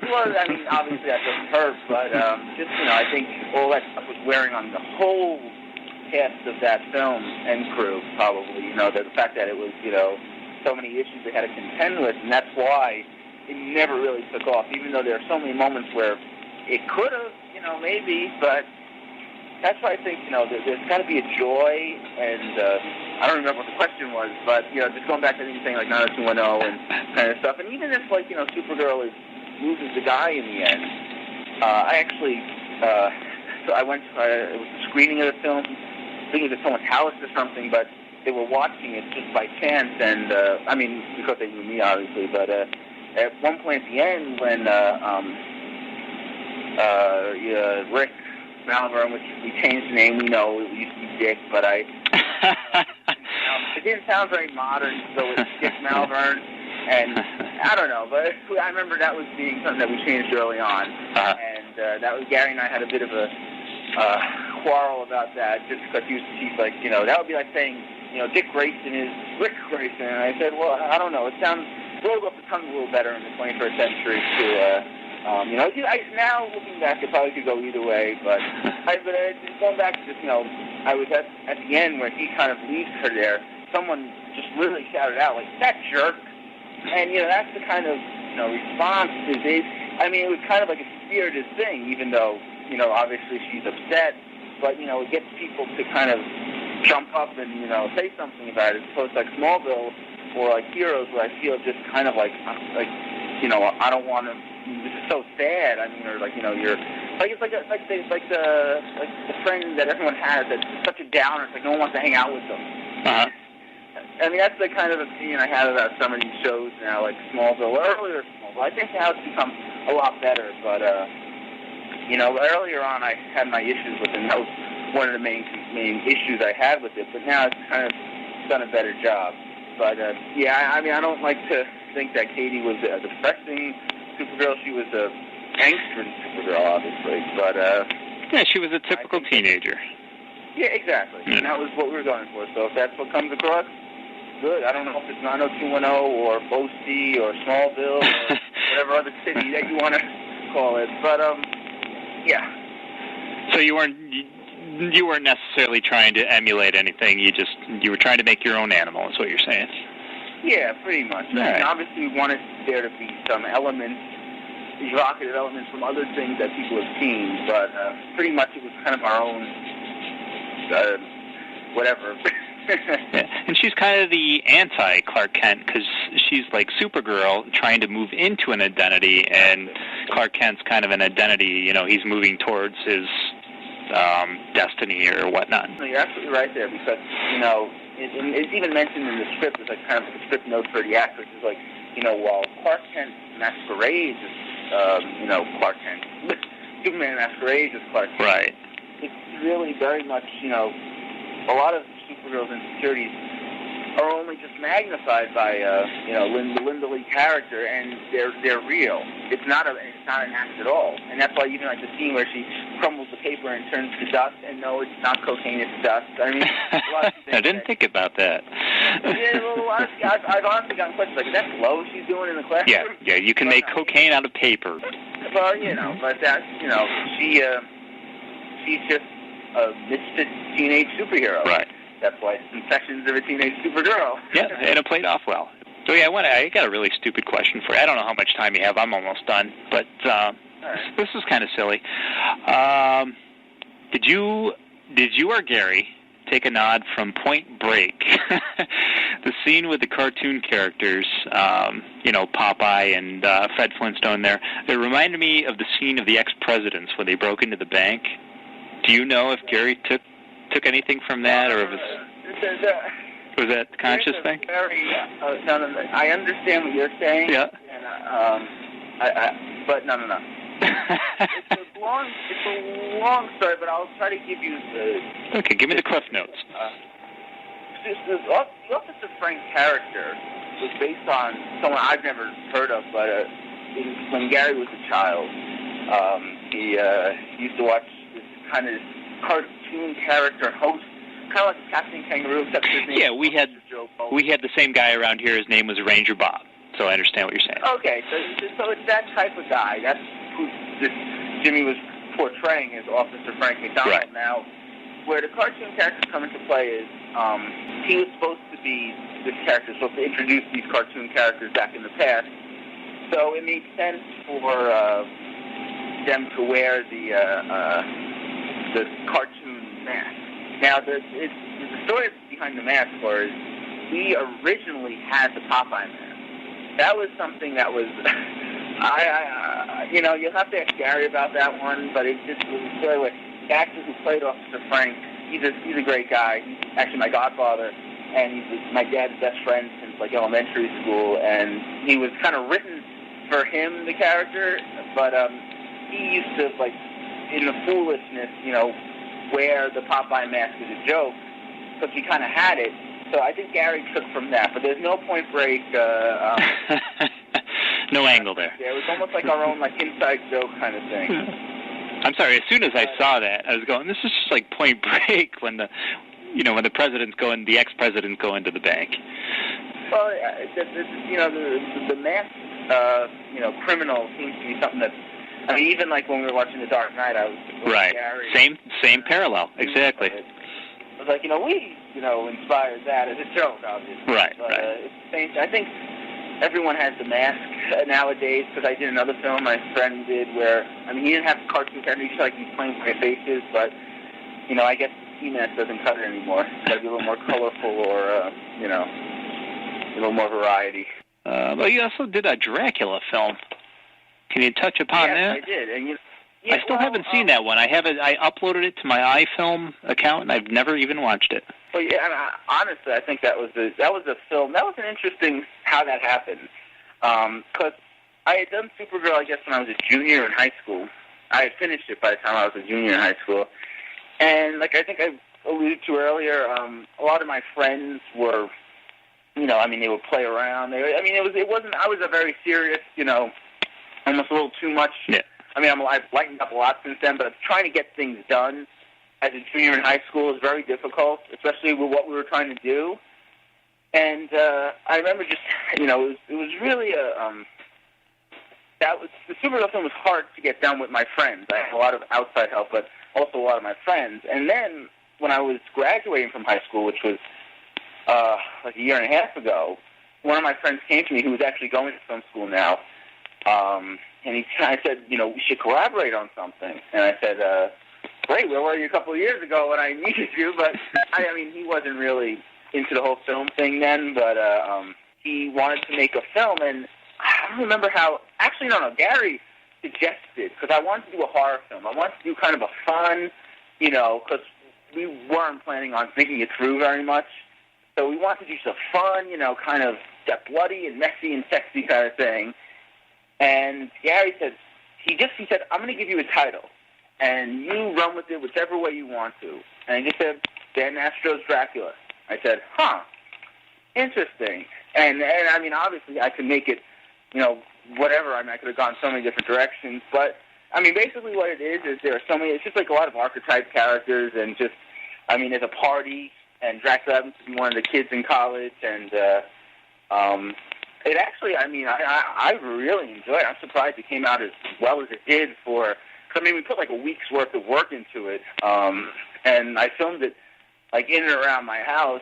Well, I mean, obviously that doesn't hurt, but I think all that stuff was wearing on the whole cast of that film and crew, probably. The fact that it was, so many issues they had to contend with, and that's why it never really took off, even though there are so many moments where it could have, maybe, but that's why I think, there's got to be a joy, and I don't remember what the question was, but, just going back to anything like 90210 and kind of stuff, and even if, like, Supergirl loses the guy in the end, I actually, so I went to, it was a screening of the film, I think it was at someone's house or something, but they were watching it just by chance, and, I mean, because they knew me, obviously, but at one point at the end, when Rick Malvern, which we changed the name, we know it used to be Dick, but it didn't sound very modern, so it's Dick Malvern, and I don't know, but I remember that was being something that we changed early on, and that was, Gary and I had a bit of a quarrel about that, just because he's like, that would be like saying, Dick Grayson is Rick Grayson, and I said, well, I don't know, it sounds rolled off the tongue a little better in the 21st century to, now looking back, it probably could go either way, but going back to just, I was at the end where he kind of leaves her there, someone just really shouted out, like, that jerk, and, that's the kind of, response is, I mean, it was kind of like a spirited thing, even though, obviously she's upset, but, it gets people to kind of jump up and, say something about it, as opposed to like Smallville or like Heroes, where I feel just kind of like, I don't want to, this is so sad, I mean, or like, you're, like, it's like the friend that everyone has that's such a downer, it's like no one wants to hang out with them. Uh-huh. I mean, that's the kind of opinion I have about some of these shows now, like Smallville, or earlier Smallville. I think now it's become a lot better, but, earlier on I had my issues with it, and that was one of the main issues I had with it, but now it's kind of done a better job. But, I mean, I don't like to think that Katie was a depressing Supergirl. She was a gangster Supergirl, obviously, but... yeah, she was a typical teenager. Yeah, exactly. Yeah. And that was what we were going for. So if that's what comes across, good. I don't know if it's 90210 or Boasty or Smallville or whatever other city that you want to call it. But, yeah. So you weren't necessarily trying to emulate anything. You were trying to make your own animal, is what you're saying. Yeah, pretty much. Right. I mean, obviously we wanted there to be some elements, evocative elements from other things that people have seen, but pretty much it was kind of our own, whatever. Yeah. And she's kind of the anti-Clark Kent, because she's like Supergirl trying to move into an identity, and Clark Kent's kind of an identity. You know, he's moving towards his destiny or whatnot. No, you're absolutely right there, because, you know, it's even mentioned in the script. It's like kind of like a script note for the actress. It's like, you know, while Clark Kent masquerades as, you know, Clark Kent, Superman masquerades as Clark Kent. Right. It's really very much, you know, a lot of Supergirl's insecurities are only just magnified by, you know, Linda Lee character, and they're real. It's not an act at all, and that's why even like the scene where she crumbles the paper and turns to dust, and no, it's not cocaine, it's dust. I mean, a lot of things I didn't think about that. Yeah, well, honestly, I've honestly gotten questions like, is that blow she's doing in the classroom? Yeah, you can make cocaine out of paper. Well, you know, but that, you know, she's just a misfit teenage superhero. Right. That's why it's Confessions of a Teenage Supergirl. Yeah, and it played off well. So yeah, I got a really stupid question for you. I don't know how much time you have. I'm almost done, but this is kind of silly. Did you or Gary take a nod from Point Break? The scene with the cartoon characters, you know, Popeye and Fred Flintstone there, it reminded me of the scene of the ex-presidents when they broke into the bank. Do you know if Gary took anything from that, or was that a conscious thing? I understand what you're saying. Yeah. And, but no. It's a long story, but I'll try to give you the... Okay, give me the cliff notes. The Officer Frank character was based on someone I've never heard of, but when Gary was a child, he used to watch this kind of cartoon character host, kind of like a Captain Kangaroo, except his name. Yeah, we had the same guy around here. His name was Ranger Bob. So I understand what you're saying. Okay, so it's that type of guy. That's who Jimmy was portraying as Officer Frank McDonald. Right. Now, where the cartoon characters come into play is he was supposed to be this character, supposed to introduce these cartoon characters back in the past. So it made sense for them to wear the cartoon mask. Now, the story behind the mask was we originally had the Popeye mask. That was something that was, you know, you'll have to ask Gary about that one, but it just was a story where the actor who played Officer Frank, he's a great guy. He's actually my godfather, and he's my dad's best friend since like elementary school, and he was kind of written for him, the character, but he used to, like, in the foolishness, you know, wear the Popeye mask as a joke, because we kind of had it. So I think Gary took from that, but there's no Point Break. No angle there. Yeah, it was almost like our own like inside joke kind of thing. I'm sorry. As soon as I saw that, I was going, "This is just like Point Break when the presidents go and the ex-presidents go into the bank." Well, you know, the masked criminal seems to be something that. I mean, even like when we were watching The Dark Knight, I was right. Gary, Same parallel, exactly. I was like, we inspired that as a joke, obviously. Right, but, right. I think everyone has the mask nowadays, because I did another film my friend did where, I mean, he didn't have cartoon characters, he just like these plain white faces, but, I guess T-mask doesn't cut it anymore. It's got to be a little more colorful or, a little more variety. Well, you also did a Dracula film. Can you touch upon that? Yes, I did, and I still haven't seen that one. I uploaded it to my iFilm account, and I've never even watched it. Well, yeah, and honestly, I think that was a film. That was an interesting how that happened, because I had done Supergirl, I guess, when I was a junior in high school. I had finished it by the time I was a junior in high school, and like I think I alluded to earlier, a lot of my friends were, they would play around. It wasn't. I was a very serious, almost a little too much. Yeah. I've lightened up a lot since then, but trying to get things done as a junior in high school is very difficult, especially with what we were trying to do. And I remember just, it was really the Supergirl film was hard to get done with my friends. I had a lot of outside help, but also a lot of my friends. And then when I was graduating from high school, which was like a year and a half ago, one of my friends came to me who was actually going to film school now. And I said, we should collaborate on something. And I said, great, where were you a couple of years ago when I needed you? But, he wasn't really into the whole film thing then, but he wanted to make a film. And I don't remember how, actually, no, Gary suggested, because I wanted to do a horror film. I wanted to do kind of a fun, because we weren't planning on thinking it through very much. So we wanted to do some fun, kind of that bloody and messy and sexy kind of thing. And Gary said, he said, I'm going to give you a title, and you run with it whichever way you want to. And he just said, Dan Nastro's Dracula. I said, interesting. And I mean, obviously, I could make it, whatever. I mean, I could have gone so many different directions. But, I mean, basically what it is there are so many, it's just like a lot of archetype characters and just, I mean, there's a party, and Dracula happens to be one of the kids in college, and it actually, I mean, I really enjoyed it. I'm surprised it came out as well as it did because, I mean, we put like a week's worth of work into it, and I filmed it, like, in and around my house,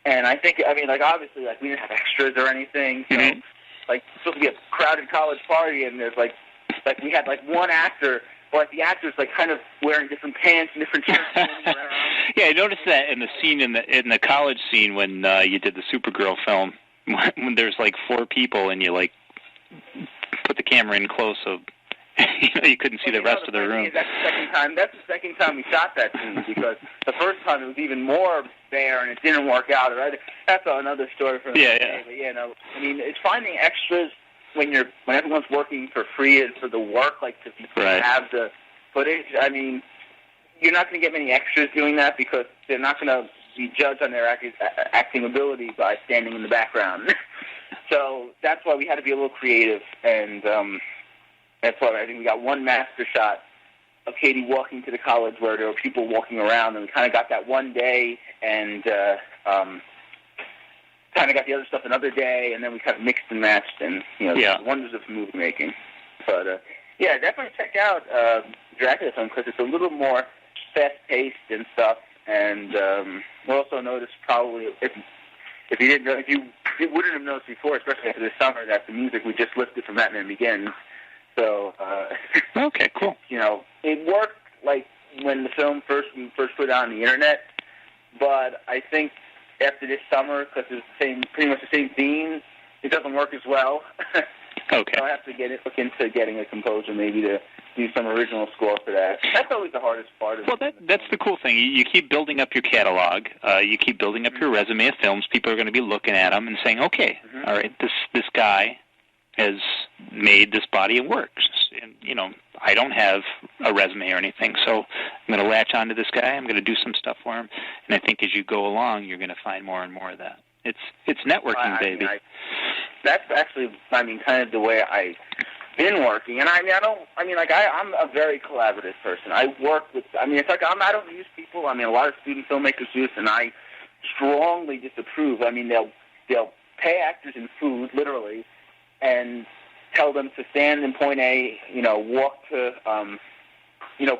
and I think, I mean, like, obviously, like, we didn't have extras or anything, so, like, it's supposed to be a crowded college party, and there's, like, we had, like, one actor, or like the actors, like, kind of wearing different pants and different shirts. Yeah, I noticed that in the scene, in the college scene when you did the Supergirl film, when there's, like, 4 people, and you, like, put the camera in close so you couldn't see the rest of the room. That's the second time we shot that scene, because the first time it was even more bare, and it didn't work out. Right? That's another story for another day. But, I mean, it's finding extras when everyone's working for free and for the work, like to have the footage. I mean, you're not going to get many extras doing that because they're not going to be judged on their acting ability by standing in the background. So that's why we had to be a little creative, and that's why I think we got one master shot of Katie walking to the college where there were people walking around, and we kind of got that one day, and kind of got the other stuff another day, and then we kind of mixed and matched, and the wonders of movie making. But definitely check out Dracula film because it's a little more fast-paced and stuff. And you'll also notice probably if you wouldn't have noticed before, especially after this summer, that the music we just lifted from Batman Begins. So okay, cool. It worked like when the film we first put it on the internet, but I think after this summer, because it's pretty much the same theme, it doesn't work as well. Okay. So I have to look into getting a composer maybe to do some original score for that. That's always the hardest part. Well, that's the cool thing. You keep building up your catalog. You keep building up your resume of films. People are going to be looking at them and saying, okay, all right, this guy has made this body of work. And, I don't have a resume or anything, so I'm going to latch onto this guy. I'm going to do some stuff for him. And I think as you go along, you're going to find more and more of that. It's networking, baby. That's actually, kind of the way I've been working. And I'm a very collaborative person. I work with, it's like I don't use people. A lot of student filmmakers do this, and I strongly disapprove. They'll pay actors in food, literally, and tell them to stand in point A, walk to,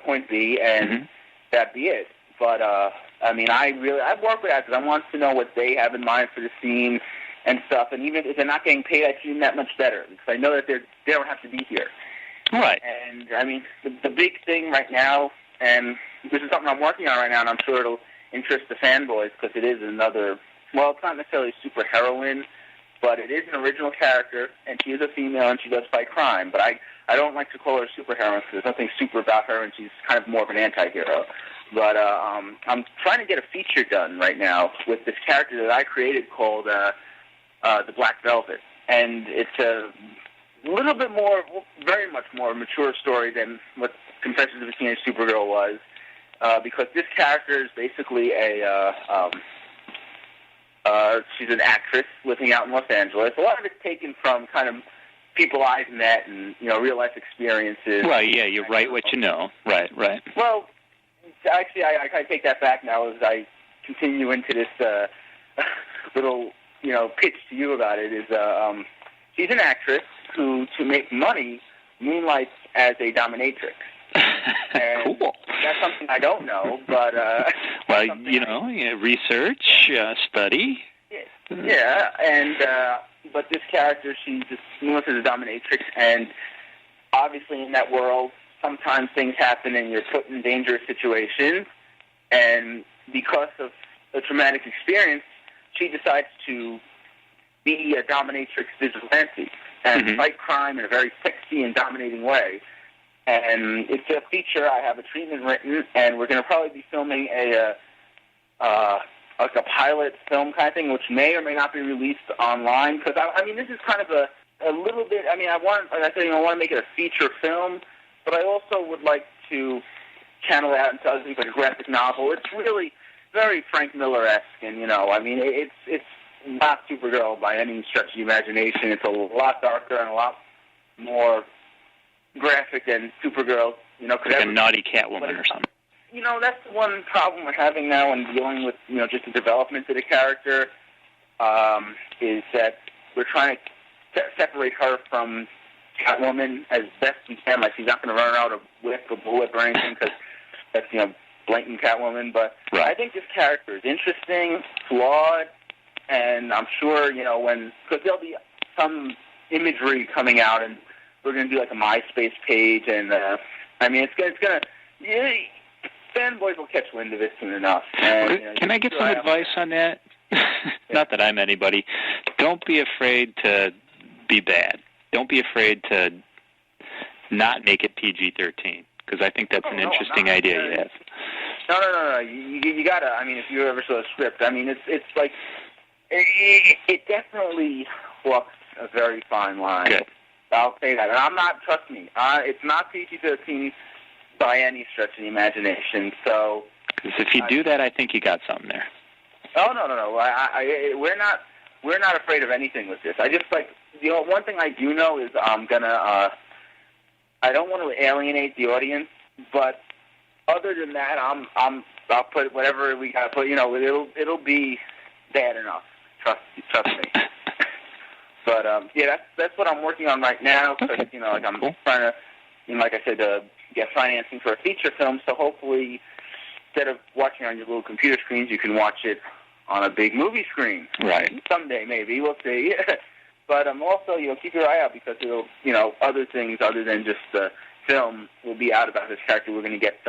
point B, and that'd be it. But, I work with actors. I want to know what they have in mind for the scene and stuff. And even if they're not getting paid, I treat them that much better because I know that they don't have to be here. Right. And, the big thing right now, and this is something I'm working on right now, and I'm sure it'll interest the fanboys because it is another, well, it's not necessarily super heroine, but it is an original character, and she is a female, and she does fight crime. But I don't like to call her a superheroine because there's nothing super about her, and she's kind of more of an anti-hero. But I'm trying to get a feature done right now with this character that I created called the Black Velvet. And it's a little bit more, very much more mature story than what Confessions of a Teenage Supergirl was, because this character is basically she's an actress living out in Los Angeles. A lot of it's taken from kind of people I've met and, real-life experiences. Well, yeah, you write what you know. Right. Well, actually, I kind of take that back now as I continue into this little, pitch to you about it. Is she's an actress who, to make money, moonlights as a dominatrix. And cool. That's something I don't know, but... well, research, study. Yeah, and but this character, she's just moonlights as a dominatrix, and obviously in that world, sometimes things happen and you're put in dangerous situations, and because of a traumatic experience, she decides to be a dominatrix vigilante and fight crime in a very nasty and dominating way. And it's a feature. I have a treatment written, and we're going to probably be filming like a pilot film kind of thing, which may or may not be released online. Because I mean, this is kind of a little bit. I mean, I want to make it a feature film, but I also would like to channel it out into other things like a graphic novel. It's really very Frank Miller-esque, and I mean, it's not Supergirl by any stretch of the imagination. It's a lot darker and a lot more graphic than Supergirl. Like a naughty Catwoman or something. That's the one problem we're having now in dealing with just the development of the character. Is that we're trying to separate her from Catwoman as best we can. Like, she's not going to run out of whip or bullet or anything, because that's blatant Catwoman. But right. I think this character is interesting, flawed, and I'm sure because there'll be some imagery coming out, and we're going to do like a MySpace page, and I mean, it's gonna fanboys will catch wind of it soon enough. And, can I get some advice on that? Not that I'm anybody. Don't be afraid to be bad. Don't be afraid to not make it PG-13, because I think that's an interesting idea you have. No. You gotta. I mean, if you ever saw a script, I mean, it's like it definitely walks a very fine line. Good. I'll say that. And I'm not. Trust me. It's not PG-13 by any stretch of the imagination. So. Because if you do that, I think you got something there. Oh no. We're not afraid of anything with this. I just one thing I do know is I'm gonna. I don't want to alienate the audience, but other than that, I'll put whatever we gotta put. It'll be bad enough. Trust me. But that's what I'm working on right now. Because I'm trying to, like I said, get financing for a feature film. So hopefully, instead of watching on your little computer screens, you can watch it on a big movie screen. Right. Someday, maybe. We'll see. But also, keep your eye out, because it'll, other things other than just the film will be out about this character. We're going to get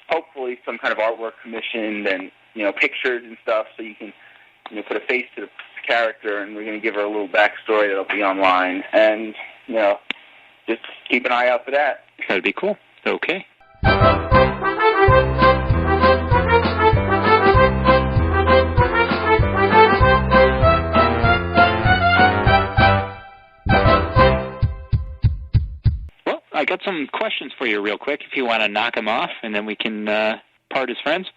hopefully some kind of artwork commissioned, and, pictures and stuff, so you can, put a face to the character, and we're going to give her a little backstory that'll be online. And, just keep an eye out for that. That'd be cool. Okay. I got some questions for you real quick if you want to knock them off, and then we can part as friends.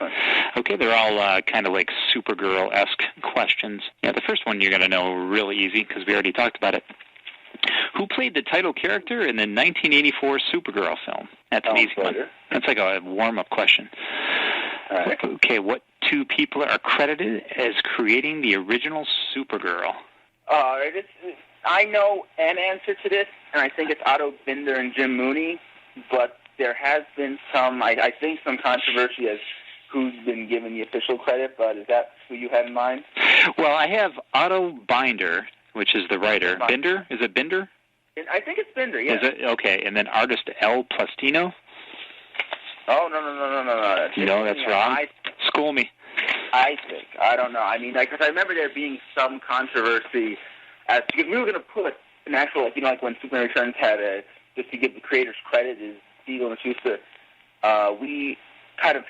Okay, they're all kind of like Supergirl-esque questions. Yeah, the first one you're going to know really easy because we already talked about it. Who played the title character in the 1984 Supergirl film? That's an easy one. That's like a warm-up question. All right. Okay, what two people are credited as creating the original Supergirl? I know an answer to this, and I think it's Otto Binder and Jim Mooney, but there has been some controversy as who's been given the official credit, but is that who you had in mind? Well, I have Otto Binder, which is the writer. Binder? Is it Binder? I think it's Binder, yeah. Is it? Okay, and then artist L. Plastino? Oh, no. No, that's wrong. School me. I think. I don't know. I mean, because I remember there being some controversy because we were going to put an actual, like when Superman Returns had just to give the creators credit, is Siegel and Schuster. We kind of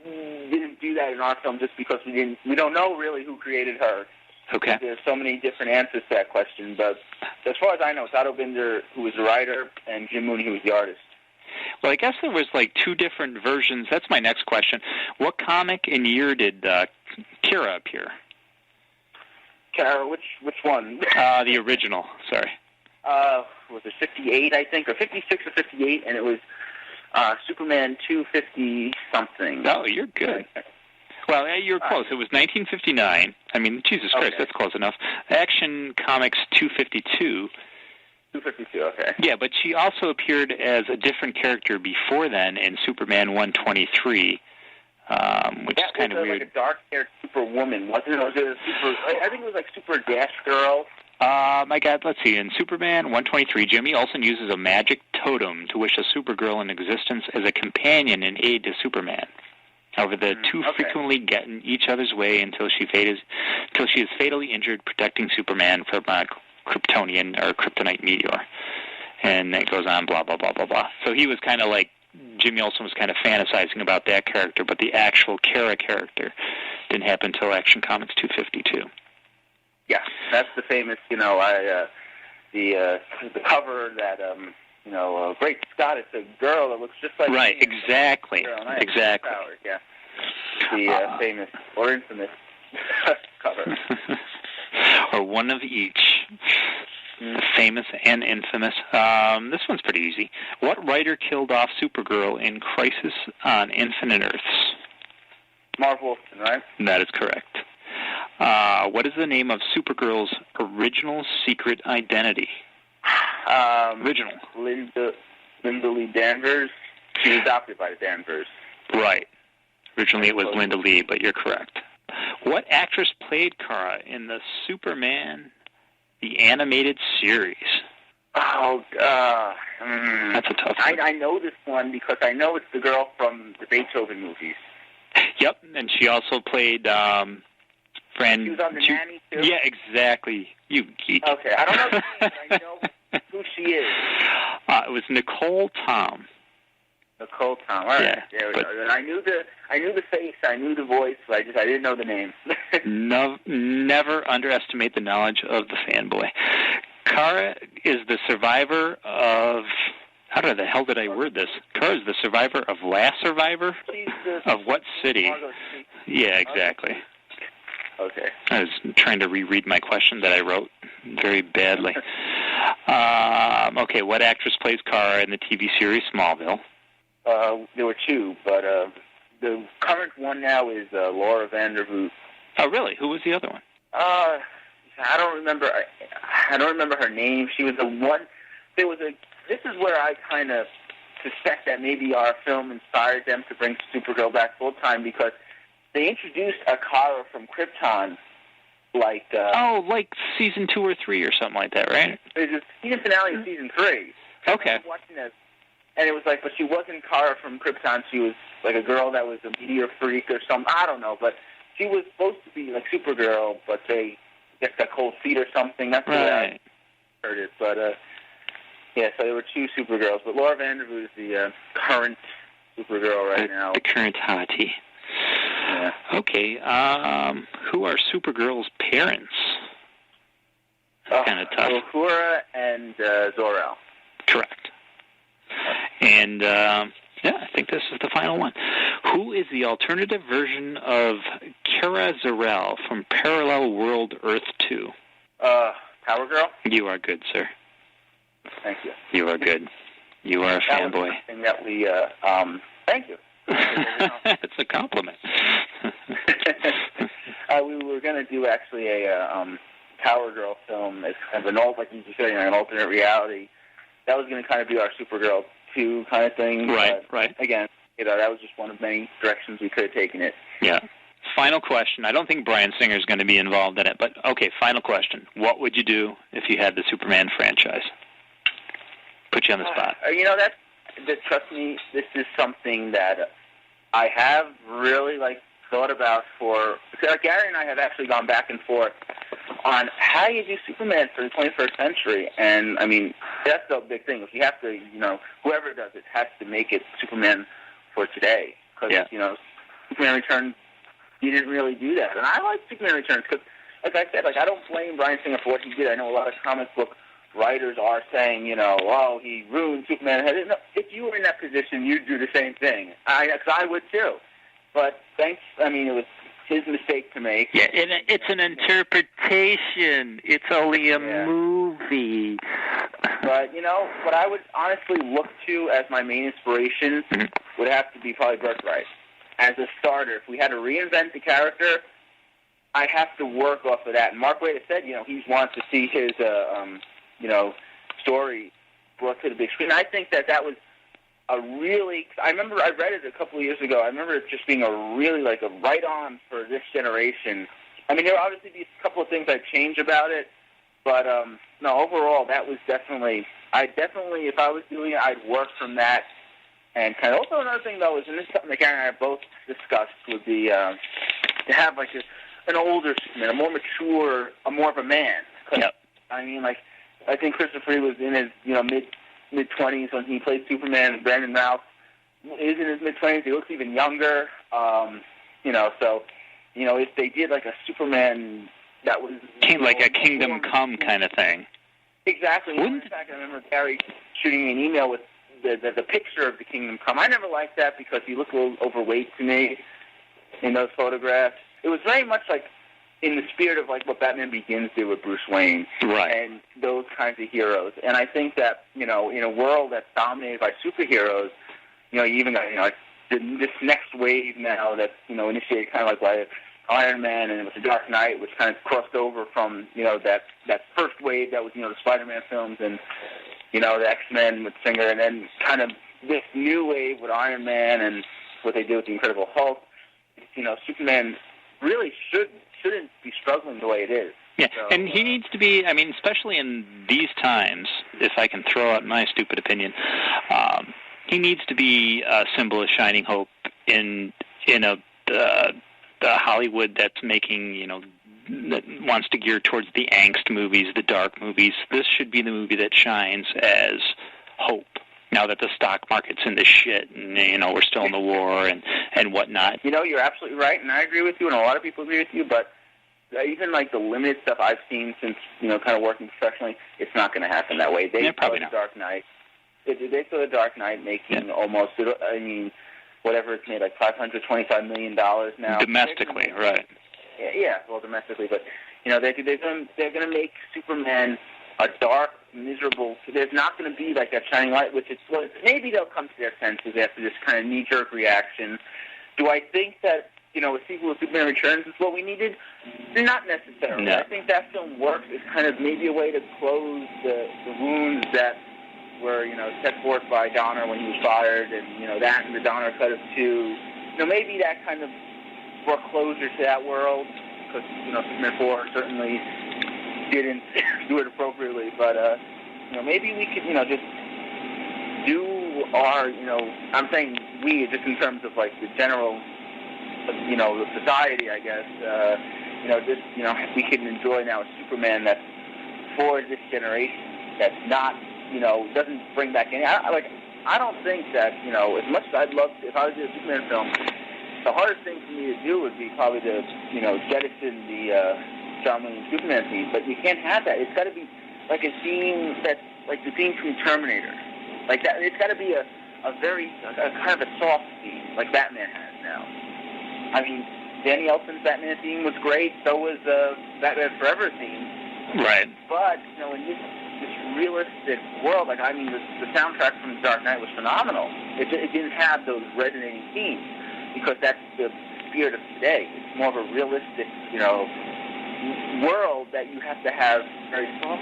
didn't do that in our film just because we don't know really who created her. Okay. There's so many different answers to that question, but as far as I know, it's Otto Binder who was the writer and Jim Mooney who was the artist. Well, I guess there was like two different versions. That's my next question. What comic and year did Kira appear? Kara, which one? The original, sorry. Was it 58, I think, or 56 or 58, and it was Superman 250-something. Oh, you're good. Well, you're close. It was 1959. I mean, Jesus Christ, that's close enough. Action Comics 252. 252, okay. Yeah, but she also appeared as a different character before then in Superman 123. Which is kind of weird. Like a dark-haired Superwoman, wasn't it? I think it was like Super Dash Girl. My God, let's see. In Superman 123, Jimmy Olsen uses a magic totem to wish a Supergirl in existence as a companion and aid to Superman. However, the two frequently get in each other's way until she is fatally injured protecting Superman from a Kryptonian or kryptonite meteor. And it goes on, blah, blah, blah, blah, blah. So he was kind of like, Jimmy Olsen was kind of fantasizing about that character, but the actual Kara character didn't happen until Action Comics 252. Yeah, that's the famous, the cover that, great Scott, it's a girl that looks just like right, me. Exactly. Powers, yeah. The famous or infamous cover. Or one of each. The famous and infamous. This one's pretty easy. What writer killed off Supergirl in Crisis on Infinite Earths? Marv Wolfson, right? That is correct. What is the name of Supergirl's original secret identity? Original. Linda Lee Danvers. She was adopted by the Danvers. Right. Originally it was Linda Lee, but you're correct. What actress played Kara in the Superman, the animated series? Oh, that's a tough one. I know this one because I know it's the girl from the Beethoven movies. Yep, and she also played friend. She was on The Nanny, too? Yeah, exactly. You geek. Okay, I don't know the name, but I know who she is. It was Nicole Tom. Nicole Tom. All right. Yeah, There we go. And I knew the face, I knew the voice, but I didn't know the name. Never underestimate the knowledge of the fanboy. Kara is the survivor of... How the hell did I word this? Kara is the survivor of Last Survivor? Of what city? Yeah, exactly. Okay. I was trying to reread my question that I wrote very badly. Okay, what actress plays Kara in the TV series Smallville? There were two, but the current one now is Laura Vandervoot. Oh, really? Who was the other one? I don't remember. I don't remember her name. She was the one. There was a. This is where I kind of suspect that maybe our film inspired them to bring Supergirl back full time because they introduced a Kara from Krypton, like. Like season 2 or 3 or something like that, right? It was the season finale of season 3. Okay. I was watching this. And it was like, but she wasn't Kara from Krypton. She was like a girl that was a meteor freak or something. I don't know, but she was supposed to be like Supergirl, but they just got cold feet or something. That's the way I heard it. But yeah, so there were two Supergirls. But Laura Vandervoot is the current Supergirl right now. The current hottie. Yeah. Okay. Who are Supergirl's parents? Kind of tough. Uhura and Zor-El. Correct. And, I think this is the final one. Who is the alternative version of Kara Zor-El from Parallel World Earth 2? Power Girl? You are good, sir. Thank you. You are good. You are a fanboy. Something that we, thank you. It's a compliment. We were going to do actually a Power Girl film as kind of like you said, an alternate reality. That was going to kind of be our Supergirl 2 kind of thing. Right, right. Again, that was just one of many directions we could have taken it. Yeah. Final question. I don't think Bryan Singer's going to be involved in it, but okay, final question. What would you do if you had the Superman franchise? Put you on the spot. Trust me, this is something that I have really, thought about Gary and I have actually gone back and forth on how you do Superman for the 21st century. And, I mean, that's the big thing. If you have to, whoever does it has to make it Superman for today. Because, Superman Returns, he didn't really do that. And I like Superman Returns because, like I said, I don't blame Bryan Singer for what he did. I know a lot of comic book writers are saying, he ruined Superman. If you were in that position, you'd do the same thing. Because I would too. But it was his mistake to make. Yeah, and it's an interpretation. It's only a movie. But, what I would honestly look to as my main inspiration would have to be probably Birthright. As a starter, if we had to reinvent the character, I have to work off of that. And Mark Waid has said, he wants to see his, story brought to the big screen. I think that was I remember I read it a couple of years ago. I remember it just being a really a right on for this generation. I mean, there will obviously be a couple of things I'd change about it, but no, overall that was definitely, if I was doing it, I'd work from that. And kind of also another thing though is, and this is something that Karen and I both discussed, would be to have an older Superman, a more mature, more of a man. Yep. I mean, I think Christopher Reeve was in his mid mid-20s when he played Superman, and Brandon Routh is in his mid-20s. He looks even younger. So, if they did like a Superman that was like a Kingdom Come kind of thing. Exactly. In fact, I remember Gary shooting me an email with the picture of the Kingdom Come. I never liked that because he looked a little overweight to me in those photographs. It was very much like in the spirit of like what Batman Begins did with Bruce Wayne, right, and those kinds of heroes. And I think that in a world that's dominated by superheroes, you even got like this next wave now that's initiated kind of like by Iron Man, and it was the Dark Knight, which kind of crossed over from that first wave that was the Spider-Man films and the X-Men with Singer, and then kind of this new wave with Iron Man and what they did with the Incredible Hulk. Superman really shouldn't be struggling the way it is. Yeah, so, and he needs to be, especially in these times, if I can throw out my stupid opinion, he needs to be a symbol of shining hope in the Hollywood that's making, that wants to gear towards the angst movies, the dark movies. This should be the movie that shines as hope. Now that the stock market's in the shit, and we're still in the war and whatnot. You're absolutely right, and I agree with you, and a lot of people agree with you. But even like the limited stuff I've seen since kind of working professionally, it's not going to happen that way. They saw the Dark Knight. They saw the Dark Knight making almost. Whatever it's made, like $525 million now. Domestically, right? Yeah, well, domestically, but they're going to make Superman a dark, miserable. There's not going to be like that shining light, which is maybe they'll come to their senses after this kind of knee-jerk reaction. Do I think that a sequel to Superman Returns is what we needed? Not necessarily. No. I think that film works as kind of maybe a way to close the wounds that were set forth by Donner when he was fired, and that and the Donner cut of 2. Maybe that kind of brought closure to that world, because Superman 4 certainly didn't do it appropriately. But maybe we could just do our I'm saying we just in terms of like the general the society, I guess. We can enjoy now a Superman that's for this generation, that's not doesn't bring back any. I don't think that as much as I'd love to, if I was doing a Superman film, the hardest thing for me to do would be probably to jettison the John Williams Superman theme. But you can't have that. It's got to be like a theme that's like the theme from Terminator, like that. It's got to be a very kind of a soft theme like Batman has now. I mean, Danny Elfman's Batman theme was great. So was Batman Forever theme. Right. But in this realistic world, the soundtrack from The Dark Knight was phenomenal. It didn't have those resonating themes because that's the spirit of today. It's more of a realistic, world that you have to have very soft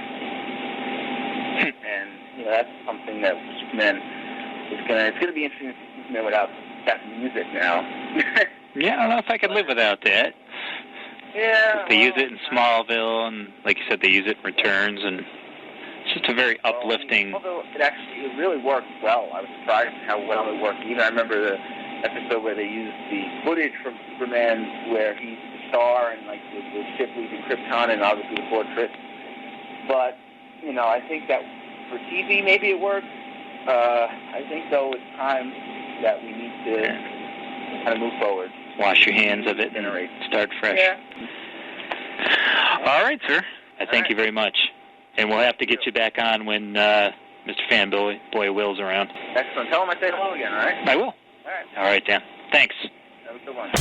themes. And that's something that Superman is it's gonna be interesting to see Superman without that music now. Yeah, I don't know if I could live without that. Yeah. They use it in Smallville, and like you said, they use it in Returns, and it's just a very uplifting. Although it really worked well. I was surprised how well it worked. Even I remember the episode where they used the footage from Superman where he's the star and like the ship leaving Krypton and obviously the fortress. But I think that for TV maybe it works. I think though it's time that we need to kind of move forward. Wash your hands of it and start fresh. Yeah. All right, sir. I thank you very much. And we'll have to get you back on when Mr. Fanboy Will's around. Excellent. Tell him I said hello again, all right? I will. All right. All right, Dan. Thanks. Have a good one.